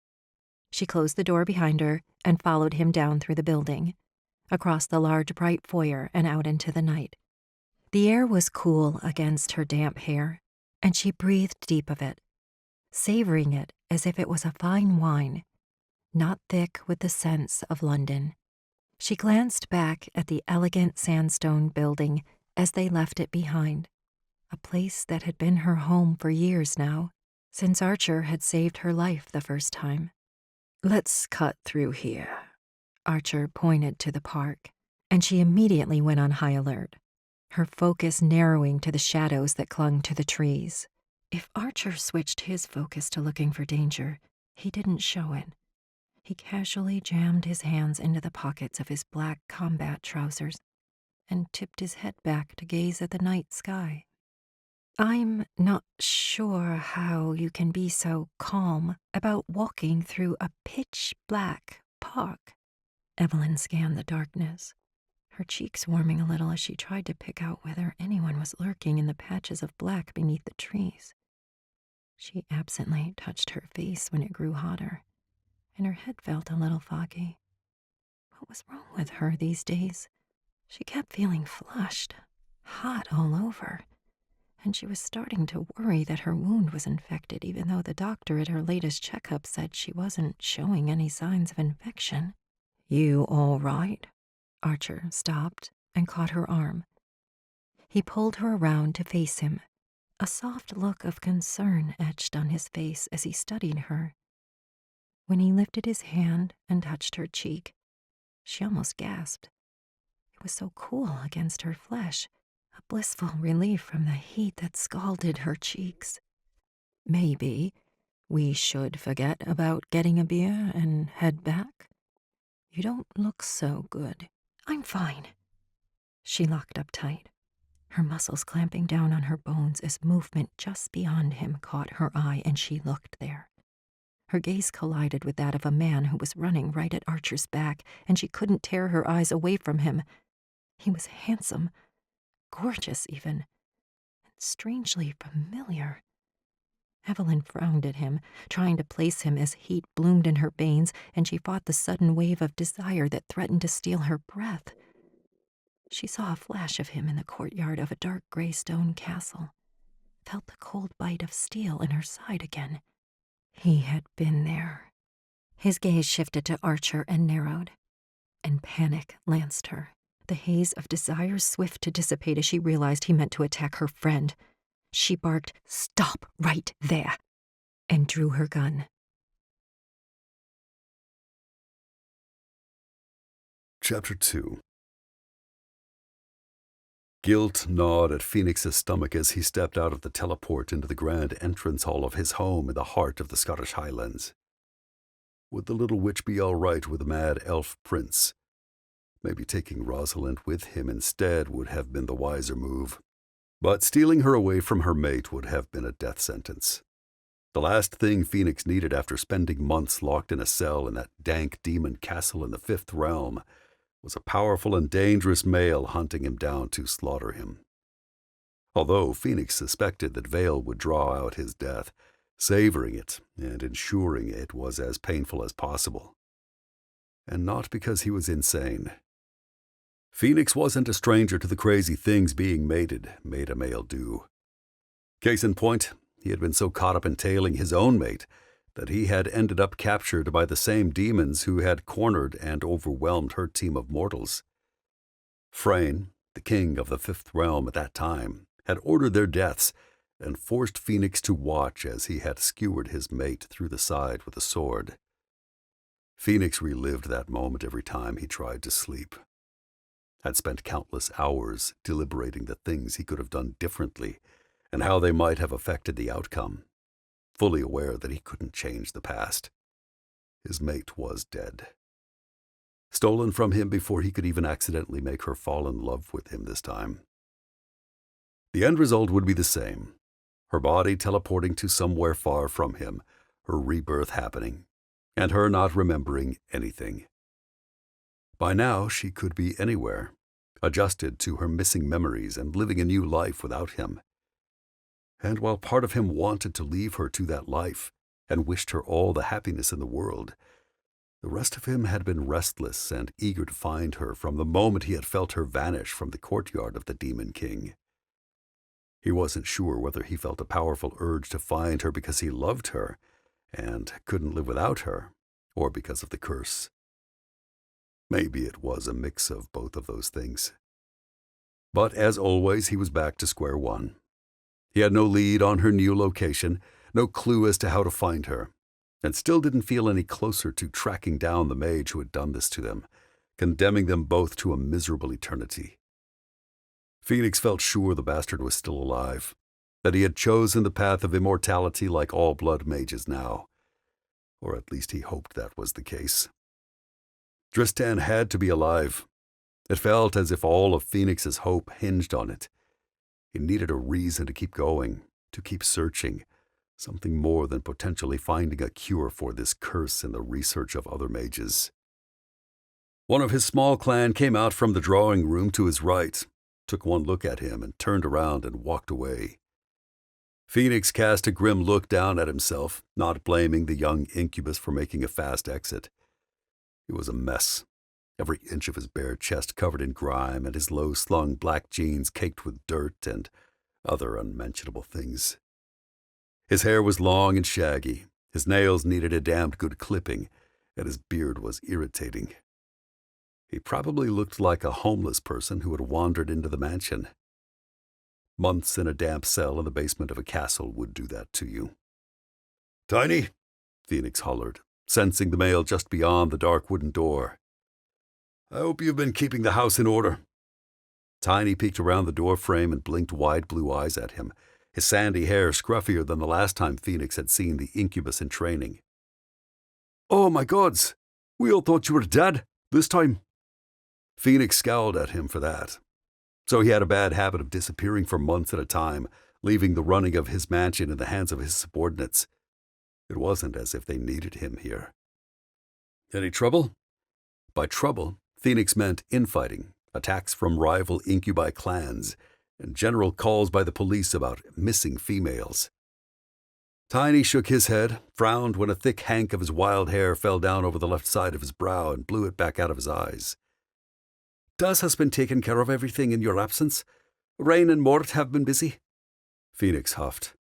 She closed the door behind her and followed him down through the building, across the large bright foyer and out into the night. The air was cool against her damp hair, and she breathed deep of it, savoring it as if it was a fine wine, not thick with the scents of London. She glanced back at the elegant sandstone building as they left it behind, a place that had been her home for years now, since Archer had saved her life the first time. "Let's cut through here." Archer pointed to the park, and she immediately went on high alert, her focus narrowing to the shadows that clung to the trees. If Archer switched his focus to looking for danger, he didn't show it. He casually jammed his hands into the pockets of his black combat trousers and tipped his head back to gaze at the night sky. "I'm not sure how you can be so calm about walking through a pitch-black park." Evelyn scanned the darkness, her cheeks warming a little as she tried to pick out whether anyone was lurking in the patches of black beneath the trees. She absently touched her face when it grew hotter, and her head felt a little foggy. What was wrong with her these days? She kept feeling flushed, hot all over, and she was starting to worry that her wound was infected, even though the doctor at her latest checkup said she wasn't showing any signs of infection. "You all right?" Archer stopped and caught her arm. He pulled her around to face him, a soft look of concern etched on his face as he studied her. When he lifted his hand and touched her cheek, she almost gasped. It was so cool against her flesh, a blissful relief from the heat that scalded her cheeks. "Maybe we should forget about getting a beer and head back. You don't look so good." "I'm fine." She locked up tight, her muscles clamping down on her bones as movement just beyond him caught her eye, and she looked there. Her gaze collided with that of a man who was running right at Archer's back, and she couldn't tear her eyes away from him. He was handsome, gorgeous even, and strangely familiar. Evelyn frowned at him, trying to place him as heat bloomed in her veins, and she fought the sudden wave of desire that threatened to steal her breath. She saw a flash of him in the courtyard of a dark gray stone castle, felt the cold bite of steel in her side again. He had been there. His gaze shifted to Archer and narrowed, and panic lanced her, the haze of desire swift to dissipate as she realized he meant to attack her friend. She barked, "Stop right there," and drew her gun. Chapter 2. Guilt gnawed at Fenix's stomach as he stepped out of the teleport into the grand entrance hall of his home in the heart of the Scottish Highlands. Would the little witch be all right with a mad elf prince? Maybe taking Rosalind with him instead would have been the wiser move. But stealing her away from her mate would have been a death sentence. The last thing Fenix needed after spending months locked in a cell in that dank demon castle in the Fifth Realm was a powerful and dangerous male hunting him down to slaughter him. Although Fenix suspected that Vale would draw out his death, savoring it and ensuring it was as painful as possible. And not because he was insane. Fenix wasn't a stranger to the crazy things being made a male do. Case in point, he had been so caught up in tailing his own mate that he had ended up captured by the same demons who had cornered and overwhelmed her team of mortals. Frayne, the king of the Fifth Realm at that time, had ordered their deaths and forced Fenix to watch as he had skewered his mate through the side with a sword. Fenix relived that moment every time he tried to sleep. Had spent countless hours deliberating the things he could have done differently and how they might have affected the outcome, fully aware that he couldn't change the past. His mate was dead. Stolen from him before he could even accidentally make her fall in love with him this time. The end result would be the same. Her body teleporting to somewhere far from him, her rebirth happening, and her not remembering anything. By now, she could be anywhere, adjusted to her missing memories and living a new life without him. And while part of him wanted to leave her to that life and wished her all the happiness in the world, the rest of him had been restless and eager to find her from the moment he had felt her vanish from the courtyard of the Demon King. He wasn't sure whether he felt a powerful urge to find her because he loved her and couldn't live without her, or because of the curse. Maybe it was a mix of both of those things. But as always, he was back to square one. He had no lead on her new location, no clue as to how to find her, and still didn't feel any closer to tracking down the mage who had done this to them, condemning them both to a miserable eternity. Fenix felt sure the bastard was still alive, that he had chosen the path of immortality like all blood mages now, or at least he hoped that was the case. Dristan had to be alive. It felt as if all of Fenix's hope hinged on it. He needed a reason to keep going, to keep searching, something more than potentially finding a cure for this curse in the research of other mages. One of his small clan came out from the drawing room to his right, took one look at him, and turned around and walked away. Fenix cast a grim look down at himself, not blaming the young Incubus for making a fast exit. He was a mess, every inch of his bare chest covered in grime and his low-slung black jeans caked with dirt and other unmentionable things. His hair was long and shaggy, his nails needed a damned good clipping, and his beard was irritating. He probably looked like a homeless person who had wandered into the mansion. Months in a damp cell in the basement of a castle would do that to you. "Tiny," Fenix hollered, sensing the male just beyond the dark wooden door. "I hope you've been keeping the house in order." Tiny peeked around the door frame and blinked wide blue eyes at him, his sandy hair scruffier than the last time Fenix had seen the Incubus in training. "Oh my gods! We all thought you were dead, this time." Fenix scowled at him for that. So he had a bad habit of disappearing for months at a time, leaving the running of his mansion in the hands of his subordinates. It wasn't as if they needed him here. "Any trouble?" By trouble, Fenix meant infighting, attacks from rival incubi clans, and general calls by the police about missing females. Tiny shook his head, frowned when a thick hank of his wild hair fell down over the left side of his brow and blew it back out of his eyes. "Daz has been taking care of everything in your absence. Rain and Mort have been busy." Fenix huffed.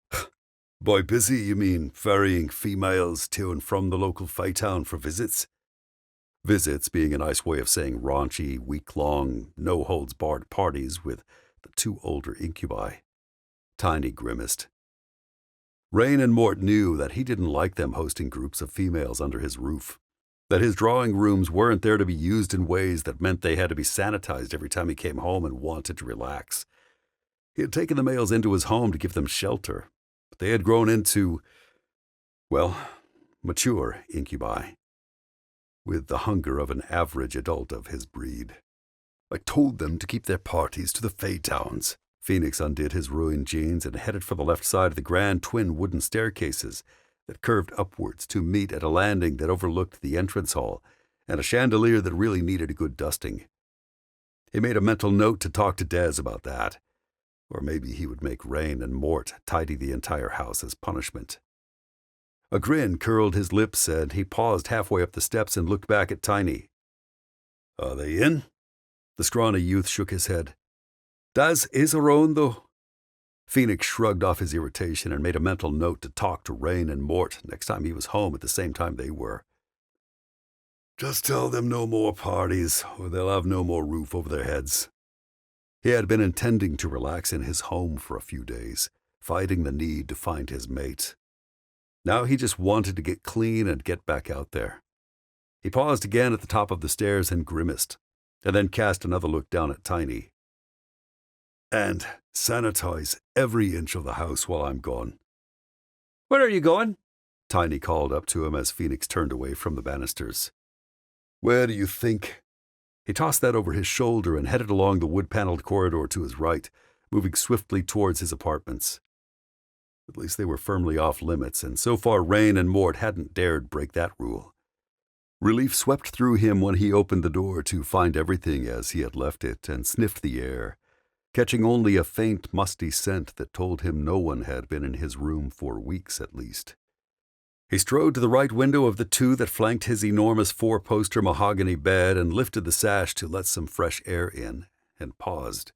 "By busy, you mean ferrying females to and from the local fight town for visits?" Visits being a nice way of saying raunchy, week-long, no-holds-barred parties with the two older incubi. Tiny grimaced. Rain and Mort knew that he didn't like them hosting groups of females under his roof, that his drawing rooms weren't there to be used in ways that meant they had to be sanitized every time he came home and wanted to relax. He had taken the males into his home to give them shelter, but they had grown into, well, mature incubi, with the hunger of an average adult of his breed. "I told them to keep their parties to the Fey Towns." Fenix undid his ruined jeans and headed for the left side of the grand twin wooden staircases that curved upwards to meet at a landing that overlooked the entrance hall and a chandelier that really needed a good dusting. He made a mental note to talk to Des about that, or maybe he would make Rain and Mort tidy the entire house as punishment. A grin curled his lips and he paused halfway up the steps and looked back at Tiny. "Are they in?" The scrawny youth shook his head. "Daz is around, though." Fenix shrugged off his irritation and made a mental note to talk to Rain and Mort next time he was home at the same time they were. "Just tell them no more parties, or they'll have no more roof over their heads." He had been intending to relax in his home for a few days, fighting the need to find his mate. Now he just wanted to get clean and get back out there. He paused again at the top of the stairs and grimaced, and then cast another look down at Tiny. "And sanitize every inch of the house while I'm gone." "Where are you going?" Tiny called up to him as Fenix turned away from the banisters. "Where do you think?" He tossed that over his shoulder and headed along the wood-paneled corridor to his right, moving swiftly towards his apartments. At least they were firmly off limits, and so far Rain and Mort hadn't dared break that rule. Relief swept through him when he opened the door to find everything as he had left it and sniffed the air, catching only a faint, musty scent that told him no one had been in his room for weeks at least. He strode to the right window of the two that flanked his enormous four-poster mahogany bed and lifted the sash to let some fresh air in, and paused.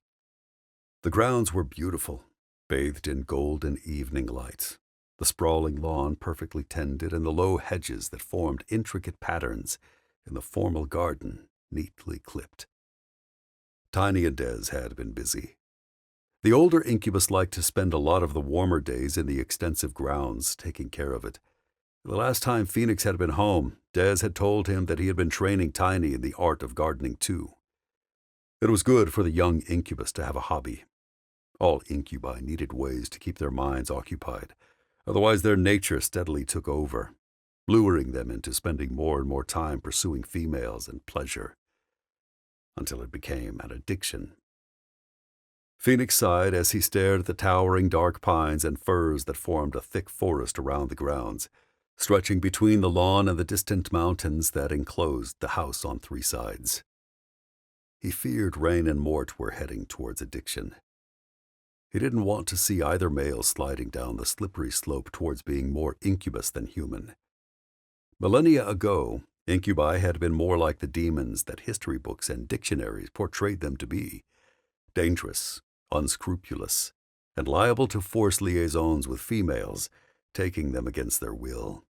The grounds were beautiful, bathed in golden evening light, the sprawling lawn perfectly tended and the low hedges that formed intricate patterns in the formal garden neatly clipped. Tiny and Des had been busy. The older Incubus liked to spend a lot of the warmer days in the extensive grounds, taking care of it. The last time Fenix had been home, Des had told him that he had been training Tiny in the art of gardening too. It was good for the young Incubus to have a hobby. All incubi needed ways to keep their minds occupied, otherwise their nature steadily took over, luring them into spending more and more time pursuing females and pleasure, until it became an addiction. Fenix sighed as he stared at the towering dark pines and firs that formed a thick forest around the grounds, stretching between the lawn and the distant mountains that enclosed the house on three sides. He feared Rain and Mort were heading towards addiction. He didn't want to see either male sliding down the slippery slope towards being more incubus than human. Millennia ago, incubi had been more like the demons that history books and dictionaries portrayed them to be: dangerous, unscrupulous, and liable to force liaisons with females, taking them against their will.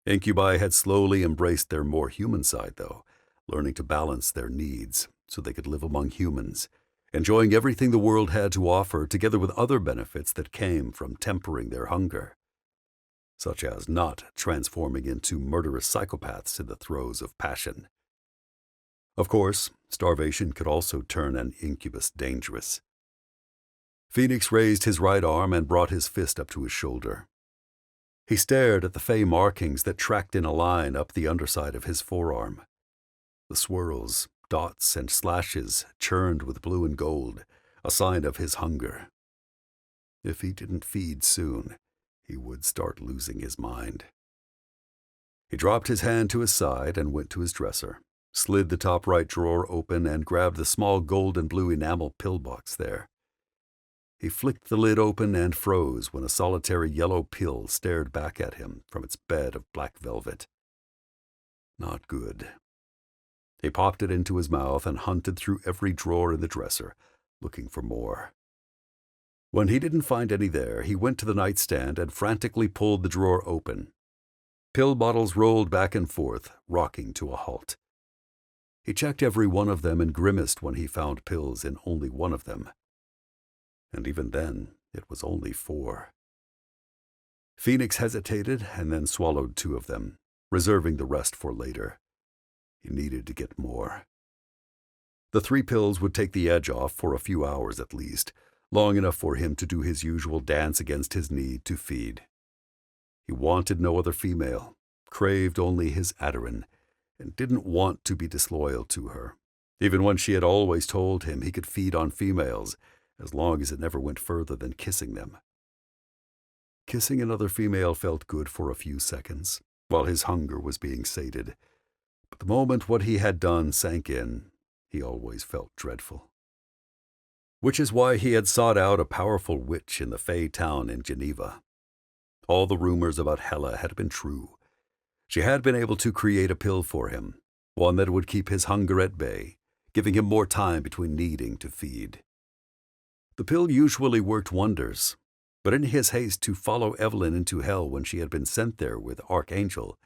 Incubi had slowly embraced their more human side, though, learning to balance their needs so they could live among humans, enjoying everything the world had to offer together with other benefits that came from tempering their hunger, such as not transforming into murderous psychopaths in the throes of passion. Of course, starvation could also turn an incubus dangerous. Fenix raised his right arm and brought his fist up to his shoulder. He stared at the fey markings that tracked in a line up the underside of his forearm. The swirls, dots, and slashes churned with blue and gold, a sign of his hunger. If he didn't feed soon, he would start losing his mind. He dropped his hand to his side and went to his dresser, slid the top right drawer open and grabbed the small gold and blue enamel pillbox there. He flicked the lid open and froze when a solitary yellow pill stared back at him from its bed of black velvet. Not good. He popped it into his mouth and hunted through every drawer in the dresser, looking for more. When he didn't find any there, he went to the nightstand and frantically pulled the drawer open. Pill bottles rolled back and forth, rocking to a halt. He checked every one of them and grimaced when he found pills in only one of them. And even then, it was only 4. Fenix hesitated and then swallowed 2 of them, reserving the rest for later. He needed to get more. The 3 pills would take the edge off for a few hours at least, long enough for him to do his usual dance against his need to feed. He wanted no other female, craved only his Adorin, and didn't want to be disloyal to her, even when she had always told him he could feed on females, as long as it never went further than kissing them. Kissing another female felt good for a few seconds, while his hunger was being sated. But the moment what he had done sank in, he always felt dreadful. Which is why he had sought out a powerful witch in the Fey town in Geneva. All the rumors about Hela had been true. She had been able to create a pill for him, one that would keep his hunger at bay, giving him more time between needing to feed. The pill usually worked wonders, but in his haste to follow Evelyn into hell when she had been sent there with Archangel,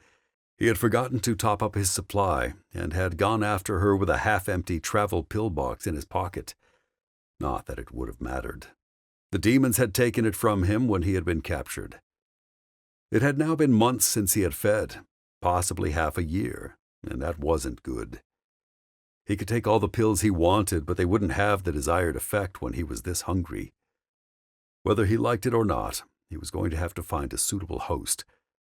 he had forgotten to top up his supply and had gone after her with a half-empty travel pill box in his pocket. Not that it would have mattered. The demons had taken it from him when he had been captured. It had now been months since he had fed, possibly half a year, and that wasn't good. He could take all the pills he wanted, but they wouldn't have the desired effect when he was this hungry. Whether he liked it or not, he was going to have to find a suitable host,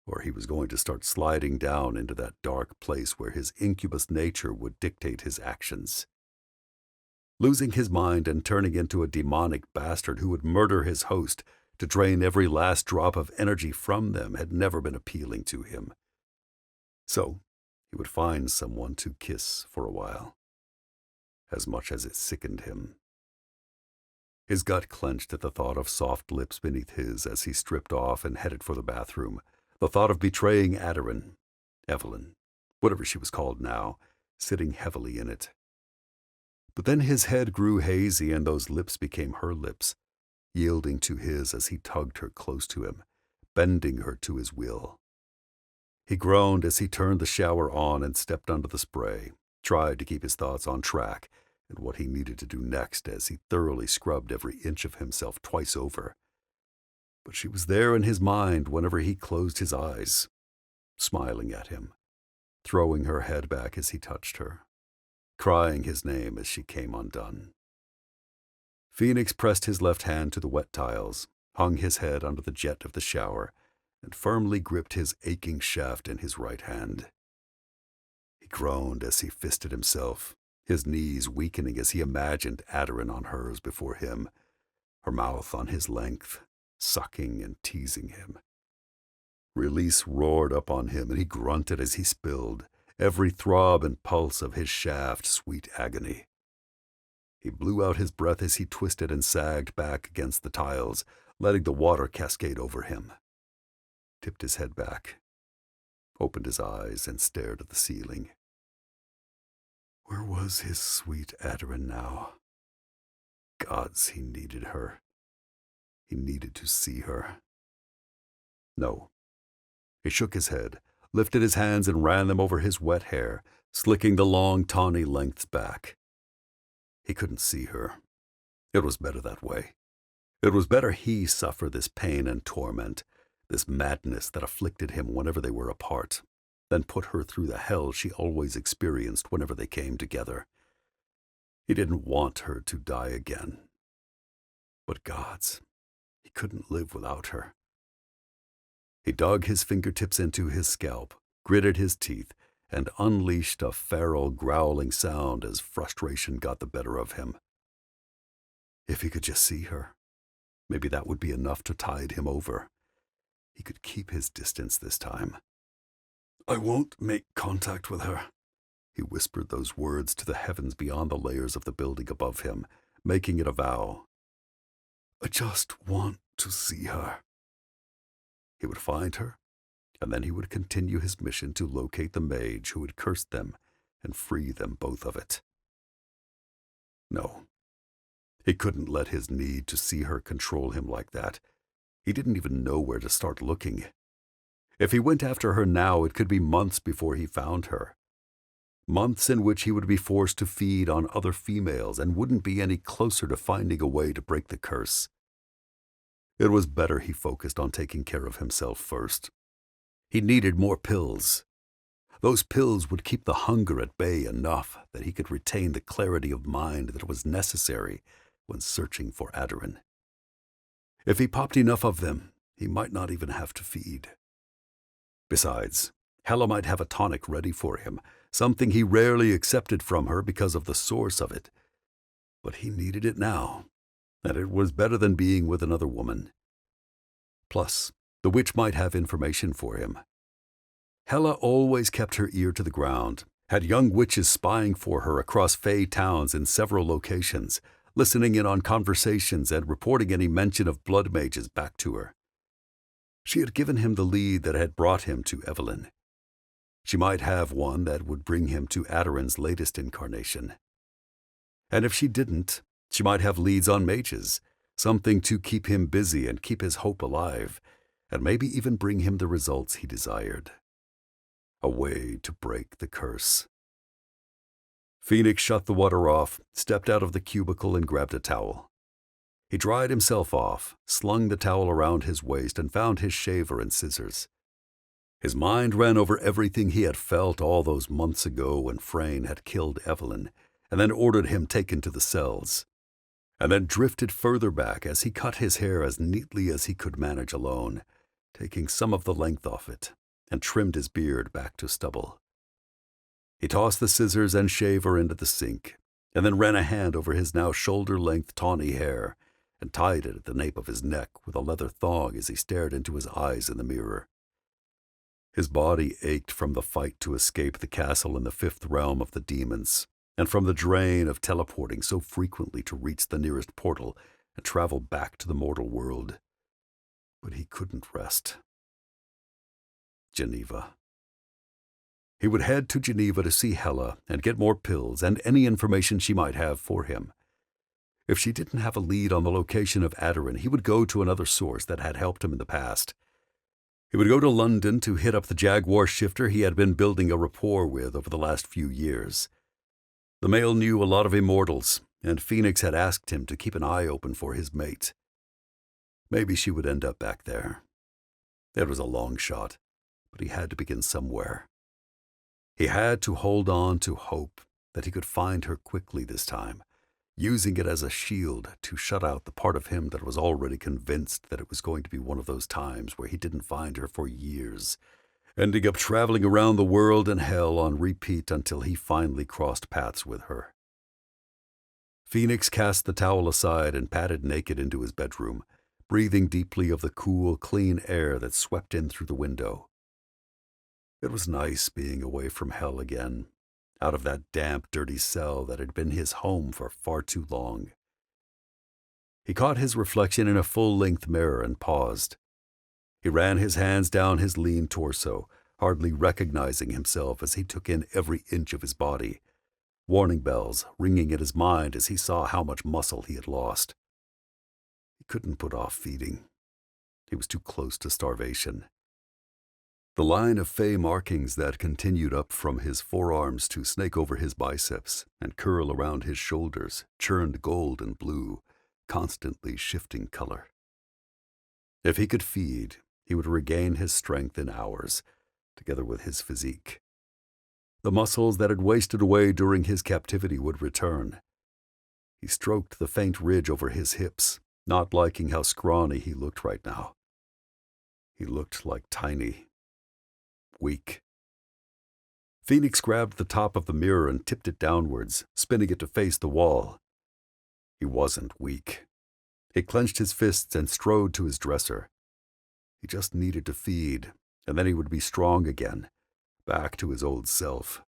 or he was going to start sliding down into that dark place where his incubus nature would dictate his actions. Losing his mind and turning into a demonic bastard who would murder his host to drain every last drop of energy from them had never been appealing to him. So he would find someone to kiss for a while, as much as it sickened him. His gut clenched at the thought of soft lips beneath his as he stripped off and headed for the bathroom. The thought of betraying Evelyn, whatever she was called now, sitting heavily in it. But then his head grew hazy and those lips became her lips, yielding to his as he tugged her close to him, bending her to his will. He groaned as he turned the shower on and stepped under the spray, tried to keep his thoughts on track and what he needed to do next as he thoroughly scrubbed every inch of himself twice over. But she was there in his mind whenever he closed his eyes, smiling at him, throwing her head back as he touched her, crying his name as she came undone. Fenix pressed his left hand to the wet tiles, hung his head under the jet of the shower, and firmly gripped his aching shaft in his right hand. He groaned as he fisted himself, his knees weakening as he imagined Audiobook on hers before him, her mouth on his length, sucking and teasing him. Release roared up on him, and he grunted as he spilled, every throb and pulse of his shaft sweet agony. He blew out his breath as he twisted and sagged back against the tiles, letting the water cascade over him. Tipped his head back, opened his eyes, and stared at the ceiling. Where was his sweet Audiobook now? Gods, he needed her. He needed to see her. No. He shook his head, lifted his hands and ran them over his wet hair, slicking the long, tawny lengths back. He couldn't see her. It was better that way. It was better he suffer this pain and torment, this madness that afflicted him whenever they were apart, than put her through the hell she always experienced whenever they came together. He didn't want her to die again. But gods, he couldn't live without her. He dug his fingertips into his scalp, gritted his teeth, and unleashed a feral growling sound as frustration got the better of him. If he could just see her, maybe that would be enough to tide him over. He could keep his distance this time. I won't make contact with her. He whispered those words to the heavens beyond the layers of the building above him, making it a vow. I just want to see her. He would find her, and then he would continue his mission to locate the mage who had cursed them and free them both of it. No, he couldn't let his need to see her control him like that. He didn't even know where to start looking. If he went after her now, it could be months before he found her. Months in which he would be forced to feed on other females and wouldn't be any closer to finding a way to break the curse. It was better he focused on taking care of himself first. He needed more pills. Those pills would keep the hunger at bay enough that he could retain the clarity of mind that was necessary when searching for Audiobook. If he popped enough of them, he might not even have to feed. Besides, Hela might have a tonic ready for him, something he rarely accepted from her because of the source of it. But he needed it now, and it was better than being with another woman. Plus, the witch might have information for him. Hela always kept her ear to the ground, had young witches spying for her across Fey towns in several locations, listening in on conversations and reporting any mention of blood mages back to her. She had given him the lead that had brought him to Evelyn. She might have one that would bring him to Audiobook's latest incarnation. And if she didn't, she might have leads on mages, something to keep him busy and keep his hope alive, and maybe even bring him the results he desired. A way to break the curse. Fenix shut the water off, stepped out of the cubicle, and grabbed a towel. He dried himself off, slung the towel around his waist, and found his shaver and scissors. His mind ran over everything he had felt all those months ago when Frayne had killed Evelyn, and then ordered him taken to the cells, and then drifted further back as he cut his hair as neatly as he could manage alone, taking some of the length off it, and trimmed his beard back to stubble. He tossed the scissors and shaver into the sink, and then ran a hand over his now shoulder-length tawny hair and tied it at the nape of his neck with a leather thong as he stared into his eyes in the mirror. His body ached from the fight to escape the castle in the fifth realm of the demons, and from the drain of teleporting so frequently to reach the nearest portal and travel back to the mortal world. But he couldn't rest. Geneva. He would head to Geneva to see Hela and get more pills and any information she might have for him. If she didn't have a lead on the location of Adoran, he would go to another source that had helped him in the past. He would go to London to hit up the Jaguar shifter he had been building a rapport with over the last few years. The male knew a lot of immortals, and Fenix had asked him to keep an eye open for his mate. Maybe she would end up back there. It was a long shot, but he had to begin somewhere. He had to hold on to hope that he could find her quickly this time, using it as a shield to shut out the part of him that was already convinced that it was going to be one of those times where he didn't find her for years, ending up traveling around the world and hell on repeat until he finally crossed paths with her. Fenix cast the towel aside and padded naked into his bedroom, breathing deeply of the cool, clean air that swept in through the window. It was nice being away from hell again, out of that damp, dirty cell that had been his home for far too long. He caught his reflection in a full-length mirror and paused. He ran his hands down his lean torso, hardly recognizing himself as he took in every inch of his body, warning bells ringing in his mind as he saw how much muscle he had lost. He couldn't put off feeding. He was too close to starvation. The line of fey markings that continued up from his forearms to snake over his biceps and curl around his shoulders churned gold and blue, constantly shifting color. If he could feed, he would regain his strength in hours, together with his physique. The muscles that had wasted away during his captivity would return. He stroked the faint ridge over his hips, not liking how scrawny he looked right now. He looked like tiny, weak. Fenix grabbed the top of the mirror and tipped it downwards, spinning it to face the wall. He wasn't weak. He clenched his fists and strode to his dresser. He just needed to feed, and then he would be strong again, back to his old self,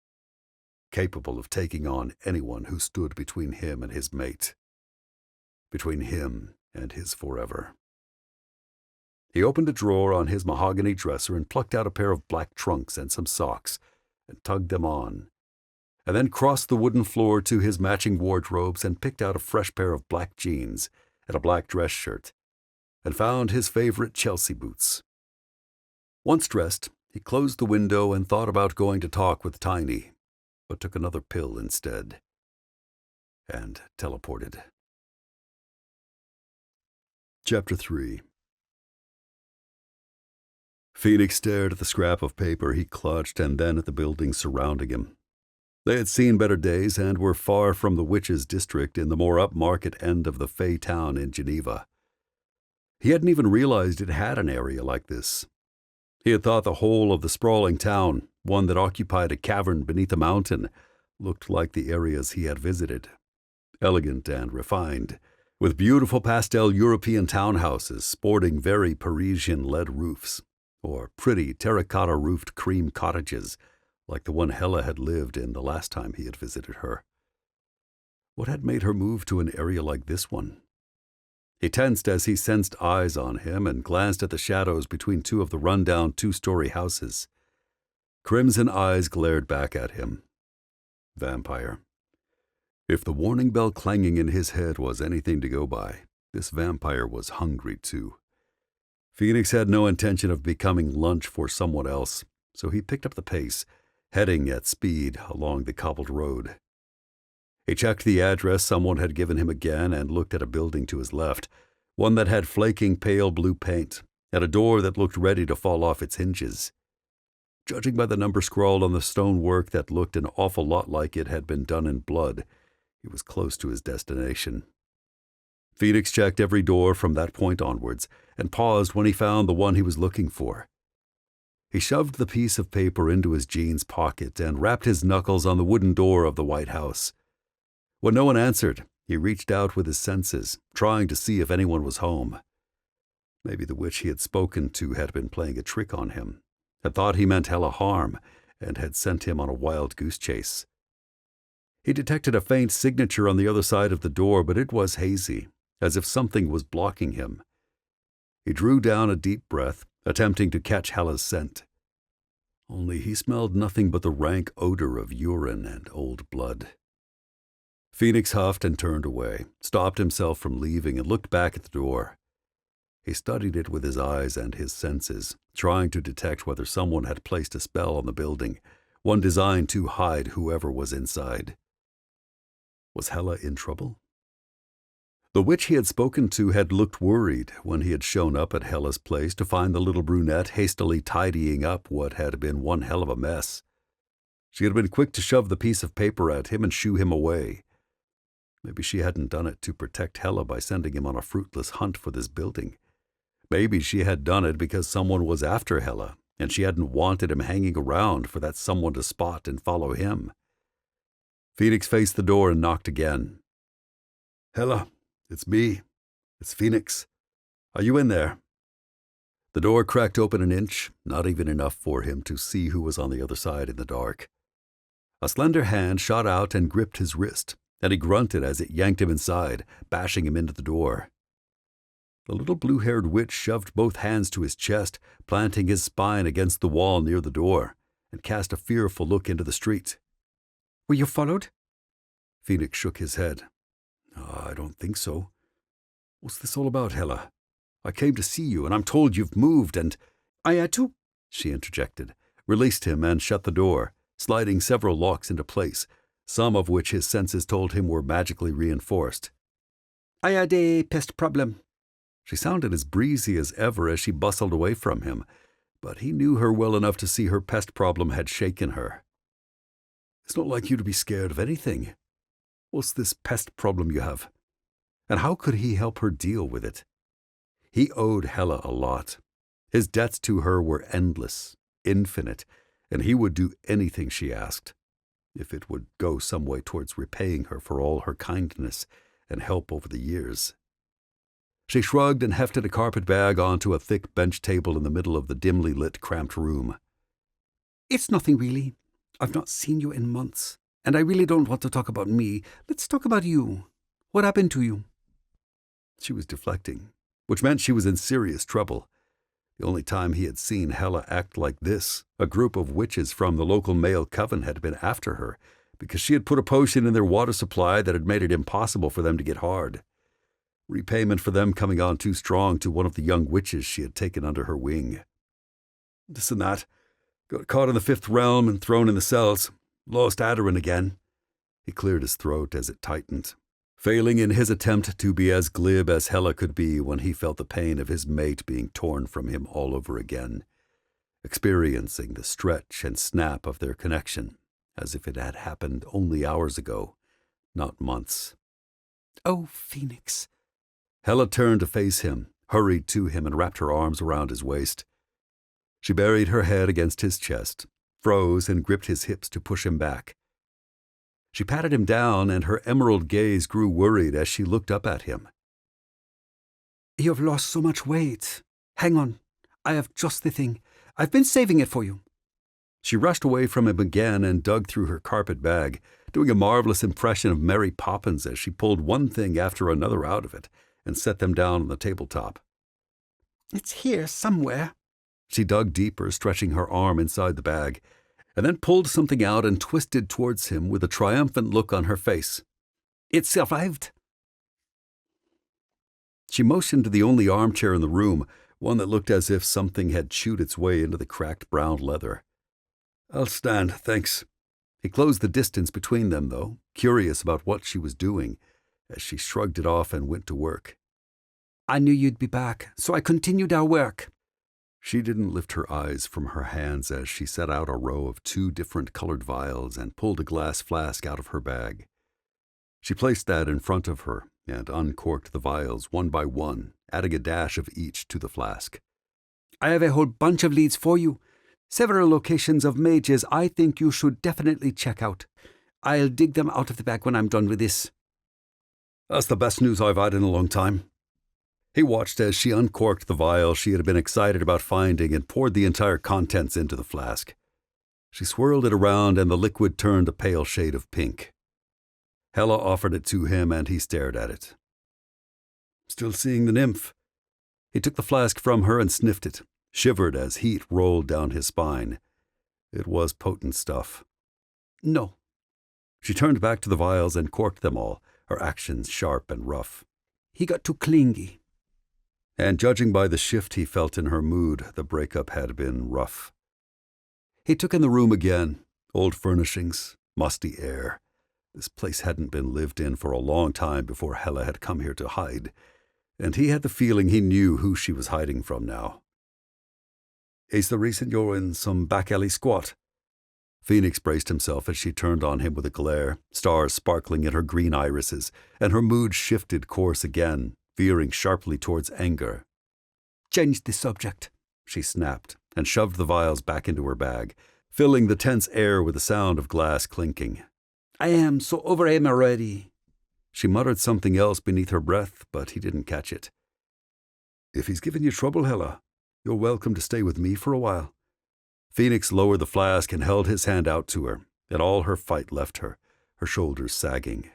capable of taking on anyone who stood between him and his mate, between him and his forever. He opened a drawer on his mahogany dresser and plucked out a pair of black trunks and some socks and tugged them on, and then crossed the wooden floor to his matching wardrobes and picked out a fresh pair of black jeans and a black dress shirt, and found his favorite Chelsea boots. Once dressed, he closed the window and thought about going to talk with Tiny, but took another pill instead, and teleported. Chapter 3. Fenix stared at the scrap of paper he clutched and then at the buildings surrounding him. They had seen better days and were far from the witches' district in the more upmarket end of the Fey town in Geneva. He hadn't even realized it had an area like this. He had thought the whole of the sprawling town, one that occupied a cavern beneath a mountain, looked like the areas he had visited. Elegant and refined, with beautiful pastel European townhouses sporting very Parisian lead roofs, or pretty terracotta-roofed cream cottages like the one Hela had lived in the last time he had visited her. What had made her move to an area like this one? He tensed as he sensed eyes on him and glanced at the shadows between two of the run-down two-story houses. Crimson eyes glared back at him. Vampire. If the warning bell clanging in his head was anything to go by, this vampire was hungry too. Fenix had no intention of becoming lunch for someone else, so he picked up the pace, heading at speed along the cobbled road. He checked the address someone had given him again and looked at a building to his left, one that had flaking pale blue paint and a door that looked ready to fall off its hinges. Judging by the number scrawled on the stonework that looked an awful lot like it had been done in blood, he was close to his destination. Fenix checked every door from that point onwards and paused when he found the one he was looking for. He shoved the piece of paper into his jeans pocket and rapped his knuckles on the wooden door of the White House. When no one answered, he reached out with his senses, trying to see if anyone was home. Maybe the witch he had spoken to had been playing a trick on him, had thought he meant Hella harm, and had sent him on a wild goose chase. He detected a faint signature on the other side of the door, but it was hazy, as if something was blocking him. He drew down a deep breath, attempting to catch Hella's scent. Only he smelled nothing but the rank odor of urine and old blood. Fenix huffed and turned away, stopped himself from leaving, and looked back at the door. He studied it with his eyes and his senses, trying to detect whether someone had placed a spell on the building, one designed to hide whoever was inside. Was Hella in trouble? The witch he had spoken to had looked worried when he had shown up at Hella's place to find the little brunette hastily tidying up what had been one hell of a mess. She had been quick to shove the piece of paper at him and shoo him away. Maybe she hadn't done it to protect Hella by sending him on a fruitless hunt for this building. Maybe she had done it because someone was after Hella, and she hadn't wanted him hanging around for that someone to spot and follow him. Fenix faced the door and knocked again. "Hella, it's me. It's Fenix. Are you in there?" The door cracked open an inch, not even enough for him to see who was on the other side in the dark. A slender hand shot out and gripped his wrist, and he grunted as it yanked him inside, bashing him into the door. The little blue-haired witch shoved both hands to his chest, planting his spine against the wall near the door, and cast a fearful look into the street. "Were you followed?" Fenix shook his head. "I don't think so. What's this all about, Hella? I came to see you, and I'm told you've moved, and—" "I had to," she interjected, released him, and shut the door, sliding several locks into place, some of which his senses told him were magically reinforced. "I had a pest problem." She sounded as breezy as ever as she bustled away from him, but he knew her well enough to see her pest problem had shaken her. "It's not like you to be scared of anything. What's this pest problem you have? And how could he help her deal with it?" He owed Hella a lot. His debts to her were endless, infinite, and he would do anything she asked, if it would go some way towards repaying her for all her kindness and help over the years. She shrugged and hefted a carpet bag onto a thick bench table in the middle of the dimly lit, cramped room. "It's nothing really. I've not seen you in months, and I really don't want to talk about me. Let's talk about you. What happened to you?" She was deflecting, which meant she was in serious trouble. The only time he had seen Hella act like this, a group of witches from the local male coven had been after her, because she had put a potion in their water supply that had made it impossible for them to get hard. Repayment for them coming on too strong to one of the young witches she had taken under her wing. "This and that. Got caught in the fifth realm and thrown in the cells. Lost Adoran again." He cleared his throat as it tightened, failing in his attempt to be as glib as Hella could be when he felt the pain of his mate being torn from him all over again, experiencing the stretch and snap of their connection, as if it had happened only hours ago, not months. "Oh, Fenix." Hella turned to face him, hurried to him, and wrapped her arms around his waist. She buried her head against his chest, froze, and gripped his hips to push him back. She patted him down, and her emerald gaze grew worried as she looked up at him. "You've lost so much weight. Hang on. I have just the thing. I've been saving it for you." She rushed away from him again and dug through her carpet bag, doing a marvelous impression of Mary Poppins as she pulled one thing after another out of it and set them down on the tabletop. "It's here somewhere." She dug deeper, stretching her arm inside the bag, and then pulled something out and twisted towards him with a triumphant look on her face. "It survived." She motioned to the only armchair in the room, one that looked as if something had chewed its way into the cracked brown leather. "I'll stand, thanks." He closed the distance between them, though, curious about what she was doing, as she shrugged it off and went to work. I knew you'd be back, so I continued our work. She didn't lift her eyes from her hands as she set out a row of 2 different colored vials and pulled a glass flask out of her bag. She placed that in front of her and uncorked the vials one by one, adding a dash of each to the flask. I have a whole bunch of leads for you. Several locations of mages I think you should definitely check out. I'll dig them out of the bag when I'm done with this. That's the best news I've had in a long time. He watched as she uncorked the vial she had been excited about finding and poured the entire contents into the flask. She swirled it around and the liquid turned a pale shade of pink. Hela offered it to him and he stared at it. Still seeing the nymph. He took the flask from her and sniffed it, shivered as heat rolled down his spine. It was potent stuff. No. She turned back to the vials and corked them all, her actions sharp and rough. He got too clingy. And judging by the shift he felt in her mood, the breakup had been rough. He took in the room again. Old furnishings, musty air. This place hadn't been lived in for a long time before Hela had come here to hide, and he had the feeling he knew who she was hiding from now. Is the reason you're in some back alley squat? Fenix braced himself as she turned on him with a glare, stars sparkling in her green irises, and her mood shifted course again, veering sharply towards anger. Change the subject, she snapped, and shoved the vials back into her bag, filling the tense air with the sound of glass clinking. I am so over him already. She muttered something else beneath her breath, but he didn't catch it. If he's given you trouble, Hela, you're welcome to stay with me for a while. Fenix lowered the flask and held his hand out to her, and all her fight left her, her shoulders sagging.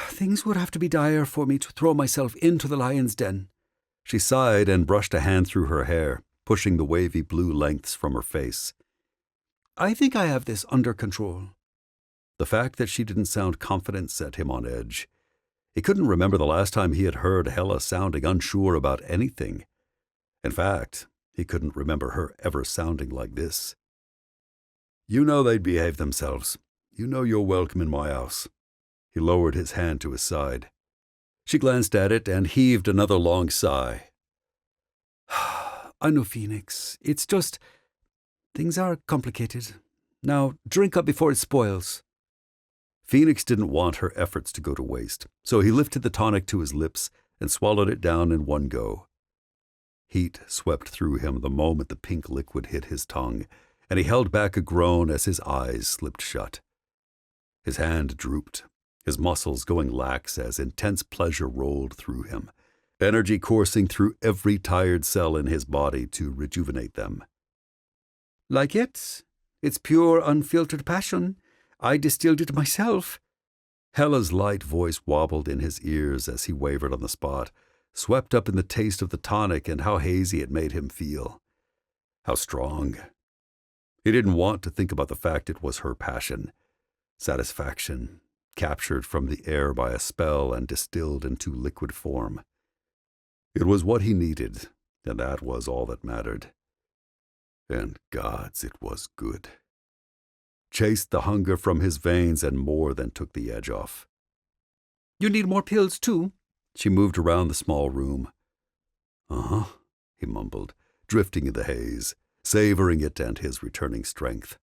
Things would have to be dire for me to throw myself into the lion's den. She sighed and brushed a hand through her hair, pushing the wavy blue lengths from her face. I think I have this under control. The fact that she didn't sound confident set him on edge. He couldn't remember the last time he had heard Hela sounding unsure about anything. In fact, he couldn't remember her ever sounding like this. You know they'd behave themselves. You know you're welcome in my house. He lowered his hand to his side. She glanced at it and heaved another long sigh. I know, Fenix. It's just... things are complicated. Now, drink up before it spoils. Fenix didn't want her efforts to go to waste, so he lifted the tonic to his lips and swallowed it down in one go. Heat swept through him the moment the pink liquid hit his tongue, and he held back a groan as his eyes slipped shut. His hand drooped, his muscles going lax as intense pleasure rolled through him, energy coursing through every tired cell in his body to rejuvenate them. Like it? It's pure, unfiltered passion. I distilled it myself. Hela's light voice wobbled in his ears as he wavered on the spot, swept up in the taste of the tonic and how hazy it made him feel. How strong. He didn't want to think about the fact it was her passion. Satisfaction, captured from the air by a spell and distilled into liquid form. It was what he needed, and that was all that mattered. And gods, it was good. Chased the hunger from his veins and more than took the edge off. You need more pills, too? She moved around the small room. Uh-huh, he mumbled, drifting in the haze, savoring it and his returning strength.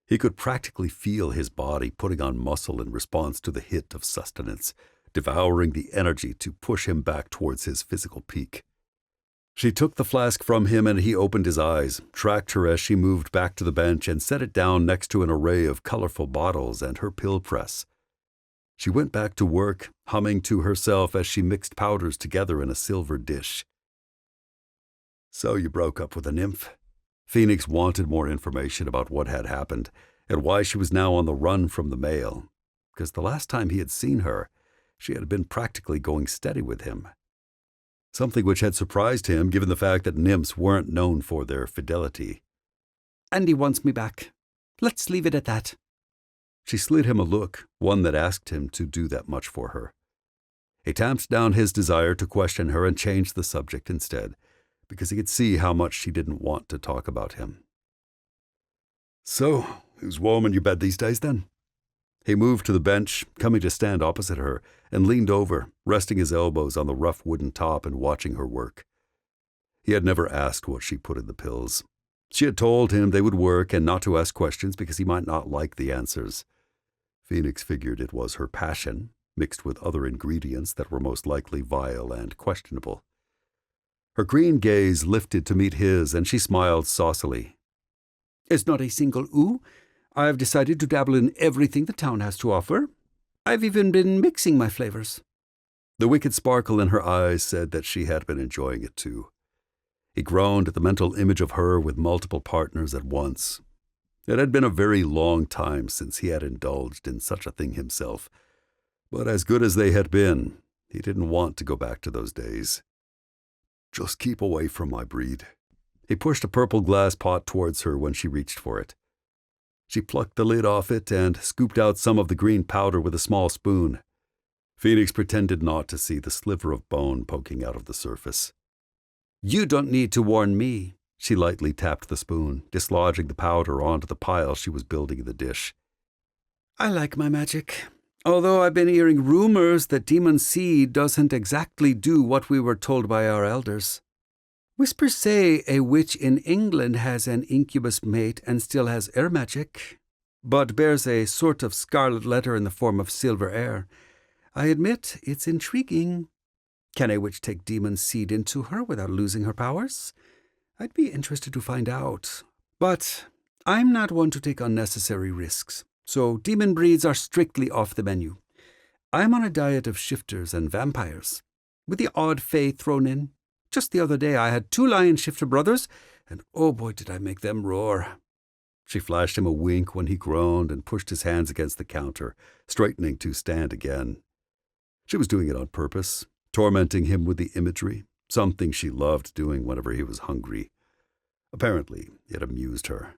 He could practically feel his body putting on muscle in response to the hit of sustenance, devouring the energy to push him back towards his physical peak. She took the flask from him and he opened his eyes, tracked her as she moved back to the bench and set it down next to an array of colorful bottles and her pill press. She went back to work, humming to herself as she mixed powders together in a silver dish. So you broke up with a nymph? Fenix wanted more information about what had happened and why she was now on the run from the male, because the last time he had seen her, she had been practically going steady with him. Something which had surprised him given the fact that nymphs weren't known for their fidelity. Andy wants me back. Let's leave it at that. She slid him a look, one that asked him to do that much for her. He tamped down his desire to question her and changed the subject instead, because he could see how much she didn't want to talk about him. So, Who's warming your bed these days, then? He moved to the bench, coming to stand opposite her, and leaned over, resting his elbows on the rough wooden top and watching her work. He had never asked what she put in the pills. She had told him they would work and not to ask questions because he might not like the answers. Fenix figured it was her passion, mixed with other ingredients that were most likely vile and questionable. Her green gaze lifted to meet his, and she smiled saucily. It's not a single ooh. I've decided to dabble in everything the town has to offer. I've even been mixing my flavors. The wicked sparkle in her eyes said that she had been enjoying it too. He groaned at the mental image of her with multiple partners at once. It had been a very long time since he had indulged in such a thing himself, but as good as they had been, he didn't want to go back to those days. Just keep away from my breed. He pushed a purple glass pot towards her when she reached for it. She plucked the lid off it and scooped out some of the green powder with a small spoon. Fenix pretended not to see the sliver of bone poking out of the surface. You don't need to warn me. She lightly tapped the spoon, dislodging the powder onto the pile she was building in the dish. I like my magic, although I've been hearing rumors that demon seed doesn't exactly do what we were told by our elders. Whispers say a witch in England has an incubus mate and still has air magic, but bears a sort of scarlet letter in the form of silver air. I admit it's intriguing. Can a witch take demon seed into her without losing her powers? I'd be interested to find out. But I'm not one to take unnecessary risks, so demon breeds are strictly off the menu. I'm on a diet of shifters and vampires, with the odd fae thrown in. Just the other day I had 2 lion shifter brothers, and oh boy did I make them roar. She flashed him a wink when he groaned and pushed his hands against the counter, straightening to stand again. She was doing it on purpose, tormenting him with the imagery, something she loved doing whenever he was hungry. Apparently, it amused her.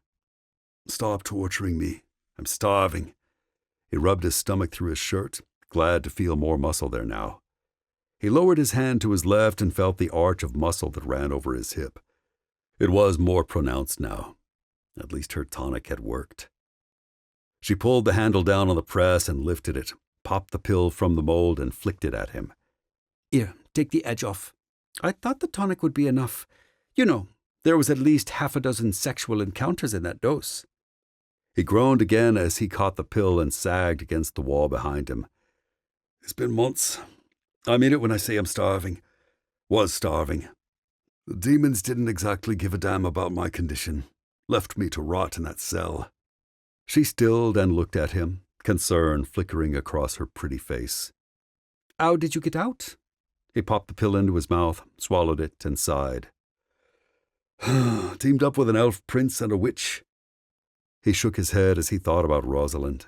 Stop torturing me. I'm starving. He rubbed his stomach through his shirt, glad to feel more muscle there now. He lowered his hand to his left and felt the arch of muscle that ran over his hip. It was more pronounced now. At least her tonic had worked. She pulled the handle down on the press and lifted it, popped the pill from the mold and flicked it at him. Here, take the edge off. I thought the tonic would be enough. You know, there was at least 6 sexual encounters in that dose. He groaned again as he caught the pill and sagged against the wall behind him. It's been months. I mean it when I say I'm starving. Was starving. The demons didn't exactly give a damn about my condition. Left me to rot in that cell. She stilled and looked at him, concern flickering across her pretty face. How did you get out? He popped the pill into his mouth, swallowed it, and sighed. Teamed up with an elf prince and a witch. He shook his head as he thought about Rosalind.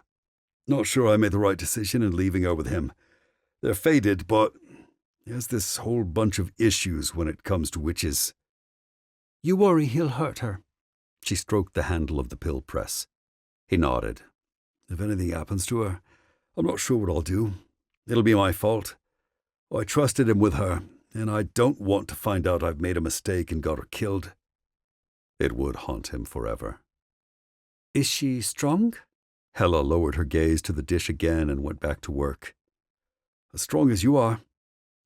Not sure I made the right decision in leaving her with him. They're fated, but there's this whole bunch of issues when it comes to witches. You worry he'll hurt her. She stroked the handle of the pill press. He nodded. If anything happens to her, I'm not sure what I'll do. It'll be my fault. I trusted him with her, and I don't want to find out I've made a mistake and got her killed. It would haunt him forever. Is she strong? Hela lowered her gaze to the dish again and went back to work. As strong as you are.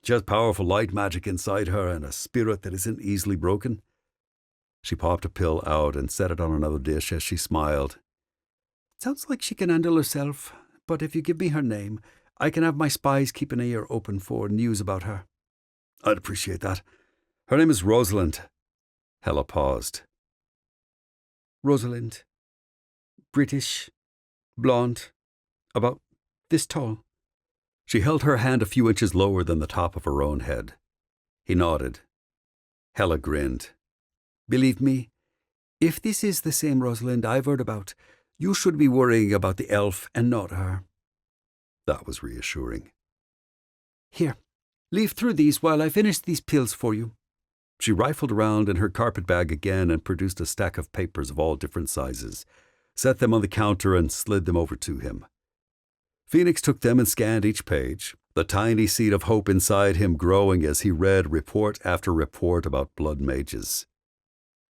She has powerful light magic inside her and a spirit that isn't easily broken. She popped a pill out and set it on another dish as she smiled. Sounds like she can handle herself, but if you give me her name, I can have my spies keep an ear open for news about her. I'd appreciate that. Her name is Rosalind. Hela paused. Rosalind. British. Blonde. About this tall. She held her hand a few inches lower than the top of her own head. He nodded. Hela grinned. Believe me, if this is the same Rosalind I've heard about, you should be worrying about the elf and not her. That was reassuring. Here, leaf through these while I finish these pills for you. She rifled around in her carpet bag again and produced a stack of papers of all different sizes, set them on the counter and slid them over to him. Fenix took them and scanned each page, the tiny seed of hope inside him growing as he read report after report about blood mages.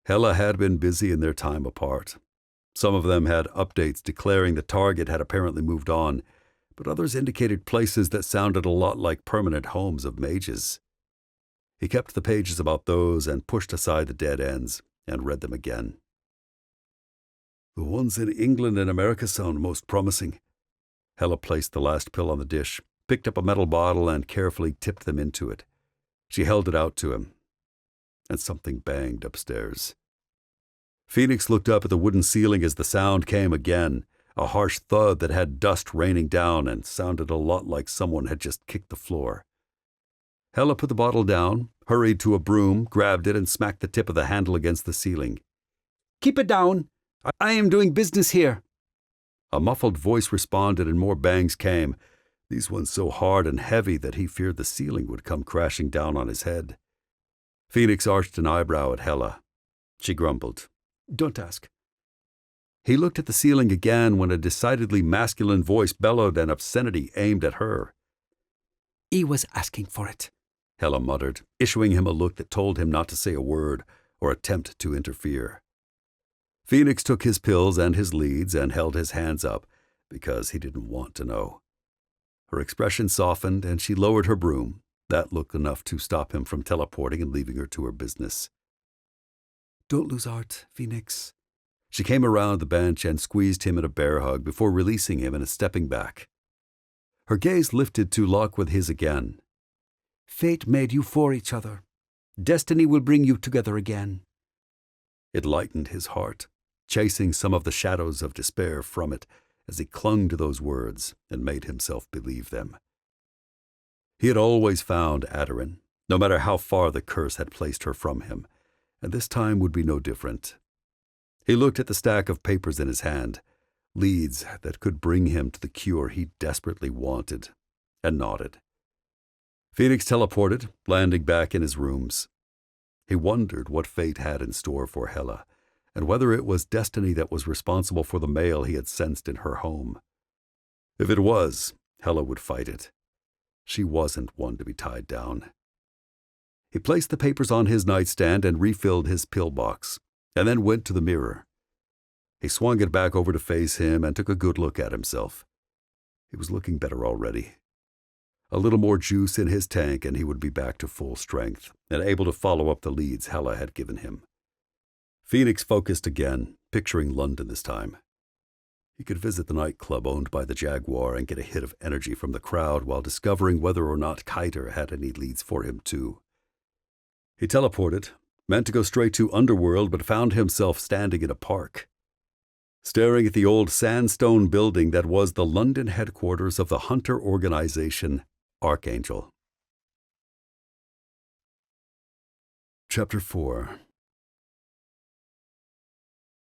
Hela had been busy in their time apart. Some of them had updates declaring the target had apparently moved on, but others indicated places that sounded a lot like permanent homes of mages. He kept the pages about those and pushed aside the dead ends and read them again. The ones in England and America sound most promising. Hella placed the last pill on the dish, picked up a metal bottle, and carefully tipped them into it. She held it out to him, and something banged upstairs. Fenix looked up at the wooden ceiling as the sound came again, a harsh thud that had dust raining down and sounded a lot like someone had just kicked the floor. Hella put the bottle down, hurried to a broom, grabbed it, and smacked the tip of the handle against the ceiling. "Keep it down! I am doing business here." A muffled voice responded and more bangs came, these ones so hard and heavy that he feared the ceiling would come crashing down on his head. Fenix arched an eyebrow at Hella. She grumbled, "Don't ask." He looked at the ceiling again when a decidedly masculine voice bellowed an obscenity aimed at her. "He was asking for it," Hella muttered, issuing him a look that told him not to say a word or attempt to interfere. Fenix took his pills and his leads and held his hands up because he didn't want to know. Her expression softened and she lowered her broom, that look enough to stop him from teleporting and leaving her to her business. "Don't lose heart, Fenix." She came around the bench and squeezed him in a bear hug before releasing him and stepping back. Her gaze lifted to lock with his again. "Fate made you for each other. Destiny will bring you together again." It lightened his heart, chasing some of the shadows of despair from it as he clung to those words and made himself believe them. He had always found Aderin, no matter how far the curse had placed her from him, and this time would be no different. He looked at the stack of papers in his hand, leads that could bring him to the cure he desperately wanted, and nodded. Fenix teleported, landing back in his rooms. He wondered what fate had in store for Hella, and whether it was destiny that was responsible for the mail he had sensed in her home. If it was, Hella would fight it. She wasn't one to be tied down. He placed the papers on his nightstand and refilled his pill box, and then went to the mirror. He swung it back over to face him and took a good look at himself. He was looking better already. A little more juice in his tank and he would be back to full strength and able to follow up the leads Hella had given him. Fenix focused again, picturing London this time. He could visit the nightclub owned by the Jaguar and get a hit of energy from the crowd while discovering whether or not Kiter had any leads for him too. He teleported, meant to go straight to Underworld, but found himself standing in a park, staring at the old sandstone building that was the London headquarters of the hunter organization, Archangel. Chapter 4.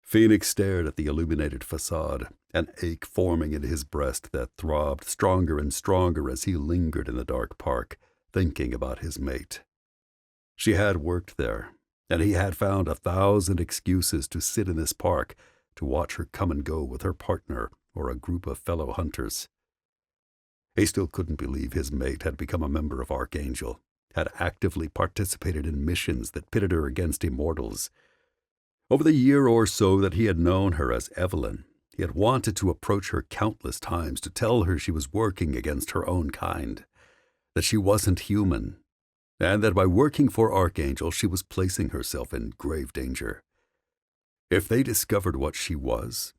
Fenix stared at the illuminated facade, an ache forming in his breast that throbbed stronger and stronger as he lingered in the dark park, thinking about his mate. She had worked there, and he had found 1,000 excuses to sit in this park to watch her come and go with her partner or a group of fellow hunters. He still couldn't believe his mate had become a member of Archangel, had actively participated in missions that pitted her against immortals. Over the year or so that he had known her as Evelyn, he had wanted to approach her countless times to tell her she was working against her own kind, that she wasn't human, and that by working for Archangel she was placing herself in grave danger. If they discovered what she was,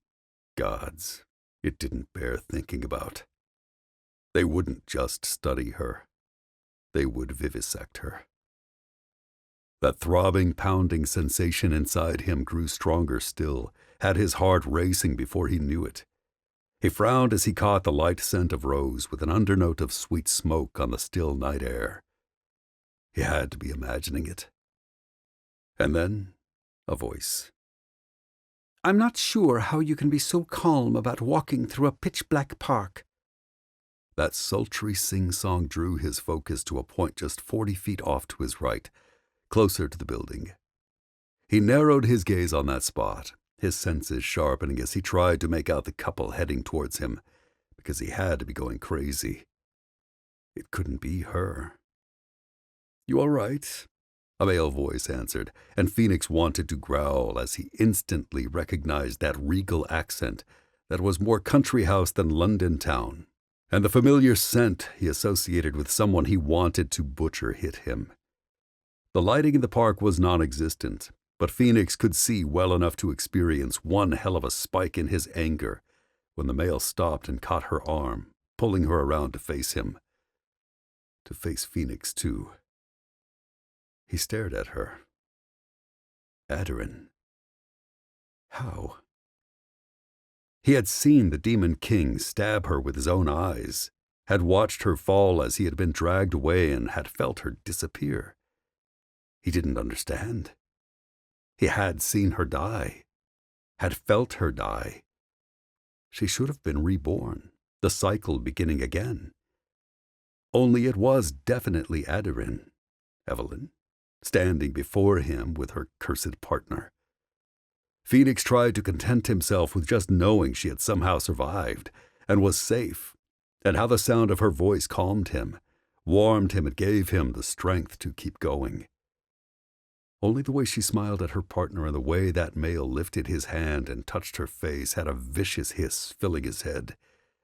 gods, it didn't bear thinking about. They wouldn't just study her. They would vivisect her. That throbbing, pounding sensation inside him grew stronger still, had his heart racing before he knew it. He frowned as he caught the light scent of rose with an undernote of sweet smoke on the still night air. He had to be imagining it. And then, a voice. "I'm not sure how you can be so calm about walking through a pitch-black park." That sultry sing-song drew his focus to a point just 40 feet off to his right, closer to the building. He narrowed his gaze on that spot, his senses sharpening as he tried to make out the couple heading towards him, because he had to be going crazy. It couldn't be her. "You all right?" a male voice answered, and Fenix wanted to growl as he instantly recognized that regal accent that was more country house than London town, and the familiar scent he associated with someone he wanted to butcher hit him. The lighting in the park was non-existent, but Fenix could see well enough to experience one hell of a spike in his anger when the male stopped and caught her arm, pulling her around to face him. To face Fenix, too. He stared at her. Aderin. How? He had seen the Demon King stab her with his own eyes, had watched her fall as he had been dragged away, and had felt her disappear. He didn't understand. He had seen her die, had felt her die. She should have been reborn, the cycle beginning again. Only it was definitely Aderin, Evelyn, standing before him with her cursed partner. Fenix tried to content himself with just knowing she had somehow survived and was safe, and how the sound of her voice calmed him, warmed him, and gave him the strength to keep going. Only the way she smiled at her partner and the way that male lifted his hand and touched her face had a vicious hiss filling his head,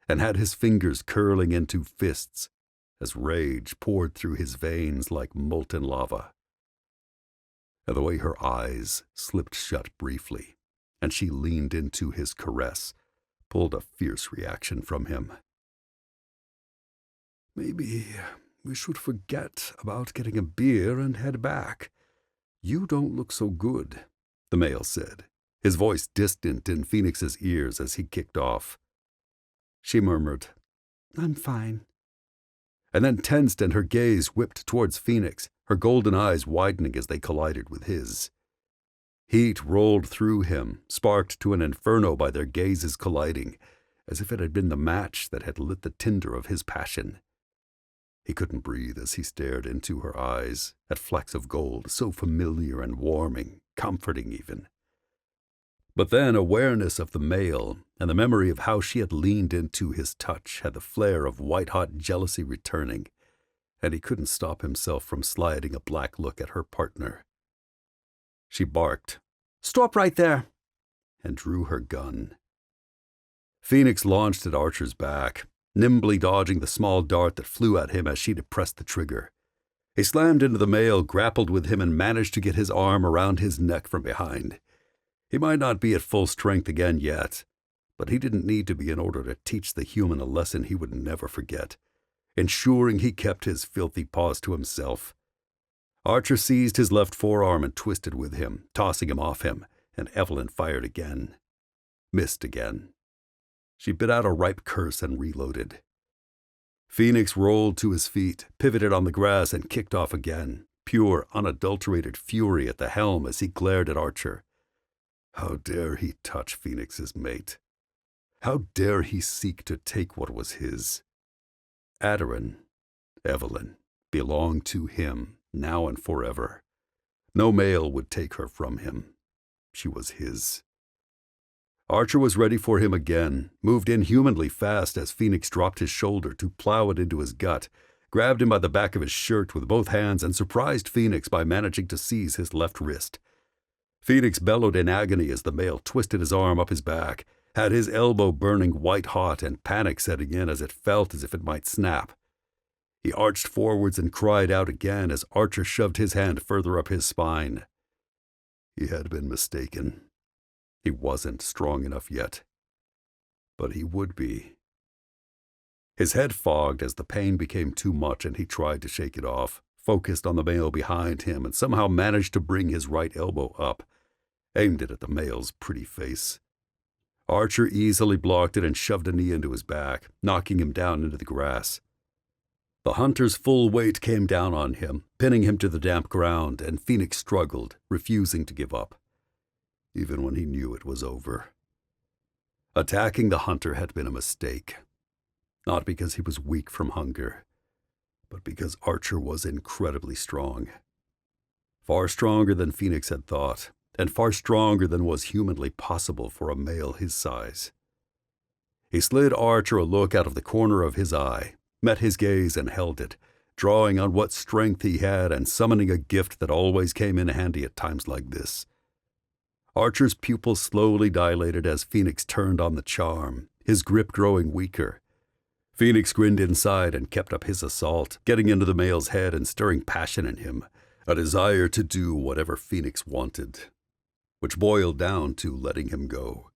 and had his fingers curling into fists as rage poured through his veins like molten lava. And the way her eyes slipped shut briefly, and she leaned into his caress, pulled a fierce reaction from him. Maybe we should forget about getting a beer and head back. You don't look so good, the male said, his voice distant in Fenix's ears as he kicked off. She murmured, I'm fine, and then tensed, and her gaze whipped towards Fenix, her golden eyes widening as they collided with his. Heat rolled through him, sparked to an inferno by their gazes colliding, as if it had been the match that had lit the tinder of his passion. He couldn't breathe as he stared into her eyes, at flecks of gold so familiar and warming, comforting even. But then awareness of the male and the memory of how she had leaned into his touch had the flare of white-hot jealousy returning, and he couldn't stop himself from sliding a black look at her partner. She barked, Stop right there, and drew her gun. Fenix launched at Archer's back, nimbly dodging the small dart that flew at him as she depressed the trigger. He slammed into the male, grappled with him, and managed to get his arm around his neck from behind. He might not be at full strength again yet, but he didn't need to be in order to teach the human a lesson he would never forget, ensuring he kept his filthy paws to himself. Archer seized his left forearm and twisted with him, tossing him off him, and Evelyn fired again. Missed again. She bit out a ripe curse and reloaded. Fenix rolled to his feet, pivoted on the grass, and kicked off again, pure, unadulterated fury at the helm as he glared at Archer. How dare he touch Fenix's mate? How dare he seek to take what was his? Aderin, Evelyn, belonged to him, now and forever. No male would take her from him. She was his. Archer was ready for him again, moved inhumanly fast as Fenix dropped his shoulder to plow it into his gut, grabbed him by the back of his shirt with both hands, and surprised Fenix by managing to seize his left wrist. Fenix bellowed in agony as the male twisted his arm up his back, had his elbow burning white-hot, and panic setting in as it felt as if it might snap. He arched forwards and cried out again as Archer shoved his hand further up his spine. He had been mistaken. He wasn't strong enough yet. But he would be. His head fogged as the pain became too much, and he tried to shake it off, focused on the male behind him, and somehow managed to bring his right elbow up, aimed it at the male's pretty face. Archer easily blocked it and shoved a knee into his back, knocking him down into the grass. The hunter's full weight came down on him, pinning him to the damp ground, and Fenix struggled, refusing to give up, even when he knew it was over. Attacking the hunter had been a mistake, not because he was weak from hunger, but because Archer was incredibly strong. Far stronger than Fenix had thought, and far stronger than was humanly possible for a male his size. He slid Archer a look out of the corner of his eye, met his gaze and held it, drawing on what strength he had and summoning a gift that always came in handy at times like this. Archer's pupils slowly dilated as Fenix turned on the charm, his grip growing weaker. Fenix grinned inside and kept up his assault, getting into the male's head and stirring passion in him, a desire to do whatever Fenix wanted, which boiled down to letting him go.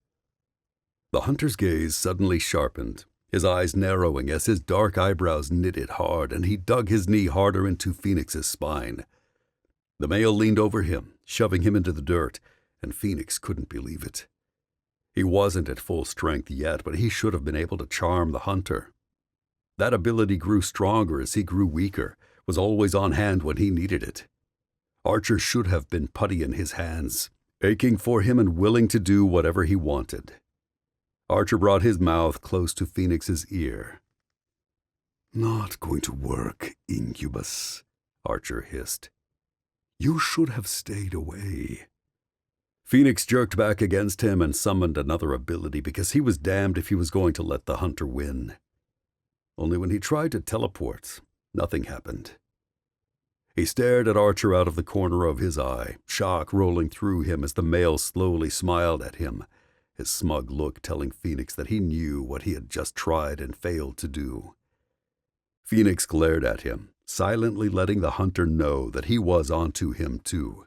The hunter's gaze suddenly sharpened, his eyes narrowing as his dark eyebrows knitted hard, and he dug his knee harder into Fenix's spine. The male leaned over him, shoving him into the dirt, and Fenix couldn't believe it. He wasn't at full strength yet, but he should have been able to charm the hunter. That ability grew stronger as he grew weaker, was always on hand when he needed it. Archer should have been putty in his hands, aching for him and willing to do whatever he wanted. Archer brought his mouth close to Fenix's ear. "Not going to work, Incubus," Archer hissed. "You should have stayed away." Fenix jerked back against him and summoned another ability because he was damned if he was going to let the hunter win. Only when he tried to teleport, nothing happened. He stared at Archer out of the corner of his eye, shock rolling through him as the male slowly smiled at him, his smug look telling Fenix that he knew what he had just tried and failed to do. Fenix glared at him, silently letting the hunter know that he was onto him too.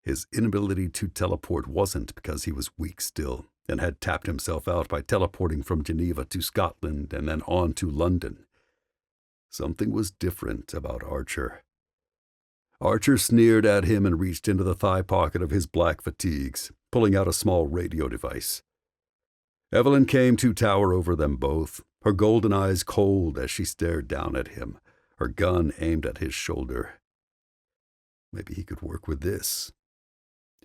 His inability to teleport wasn't because he was weak still and had tapped himself out by teleporting from Geneva to Scotland and then on to London. Something was different about Archer. Archer sneered at him and reached into the thigh pocket of his black fatigues, pulling out a small radio device. Evelyn came to tower over them both, her golden eyes cold as she stared down at him, her gun aimed at his shoulder. Maybe he could work with this.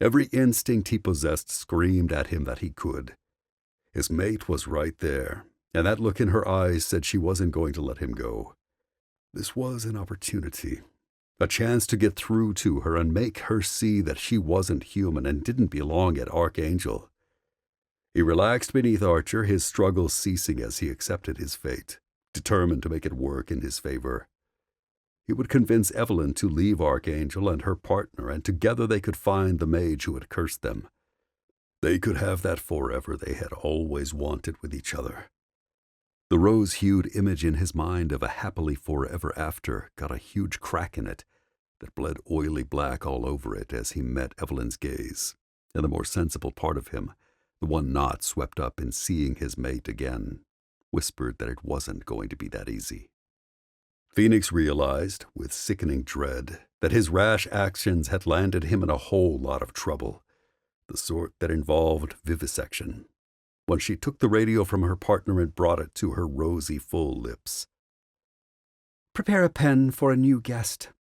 Every instinct he possessed screamed at him that he could. His mate was right there, and that look in her eyes said she wasn't going to let him go. This was an opportunity, a chance to get through to her and make her see that she wasn't human and didn't belong at Archangel. He relaxed beneath Archer, his struggles ceasing as he accepted his fate, determined to make it work in his favor. He would convince Evelyn to leave Archangel and her partner, and together they could find the mage who had cursed them. They could have that forever they had always wanted with each other. The rose-hued image in his mind of a happily forever after got a huge crack in it that bled oily black all over it as he met Evelyn's gaze, and the more sensible part of him, the one not swept up in seeing his mate again, whispered that it wasn't going to be that easy. Fenix realized, with sickening dread, that his rash actions had landed him in a whole lot of trouble, the sort that involved vivisection, when she took the radio from her partner and brought it to her rosy, full lips. "Prepare a pen for a new guest,"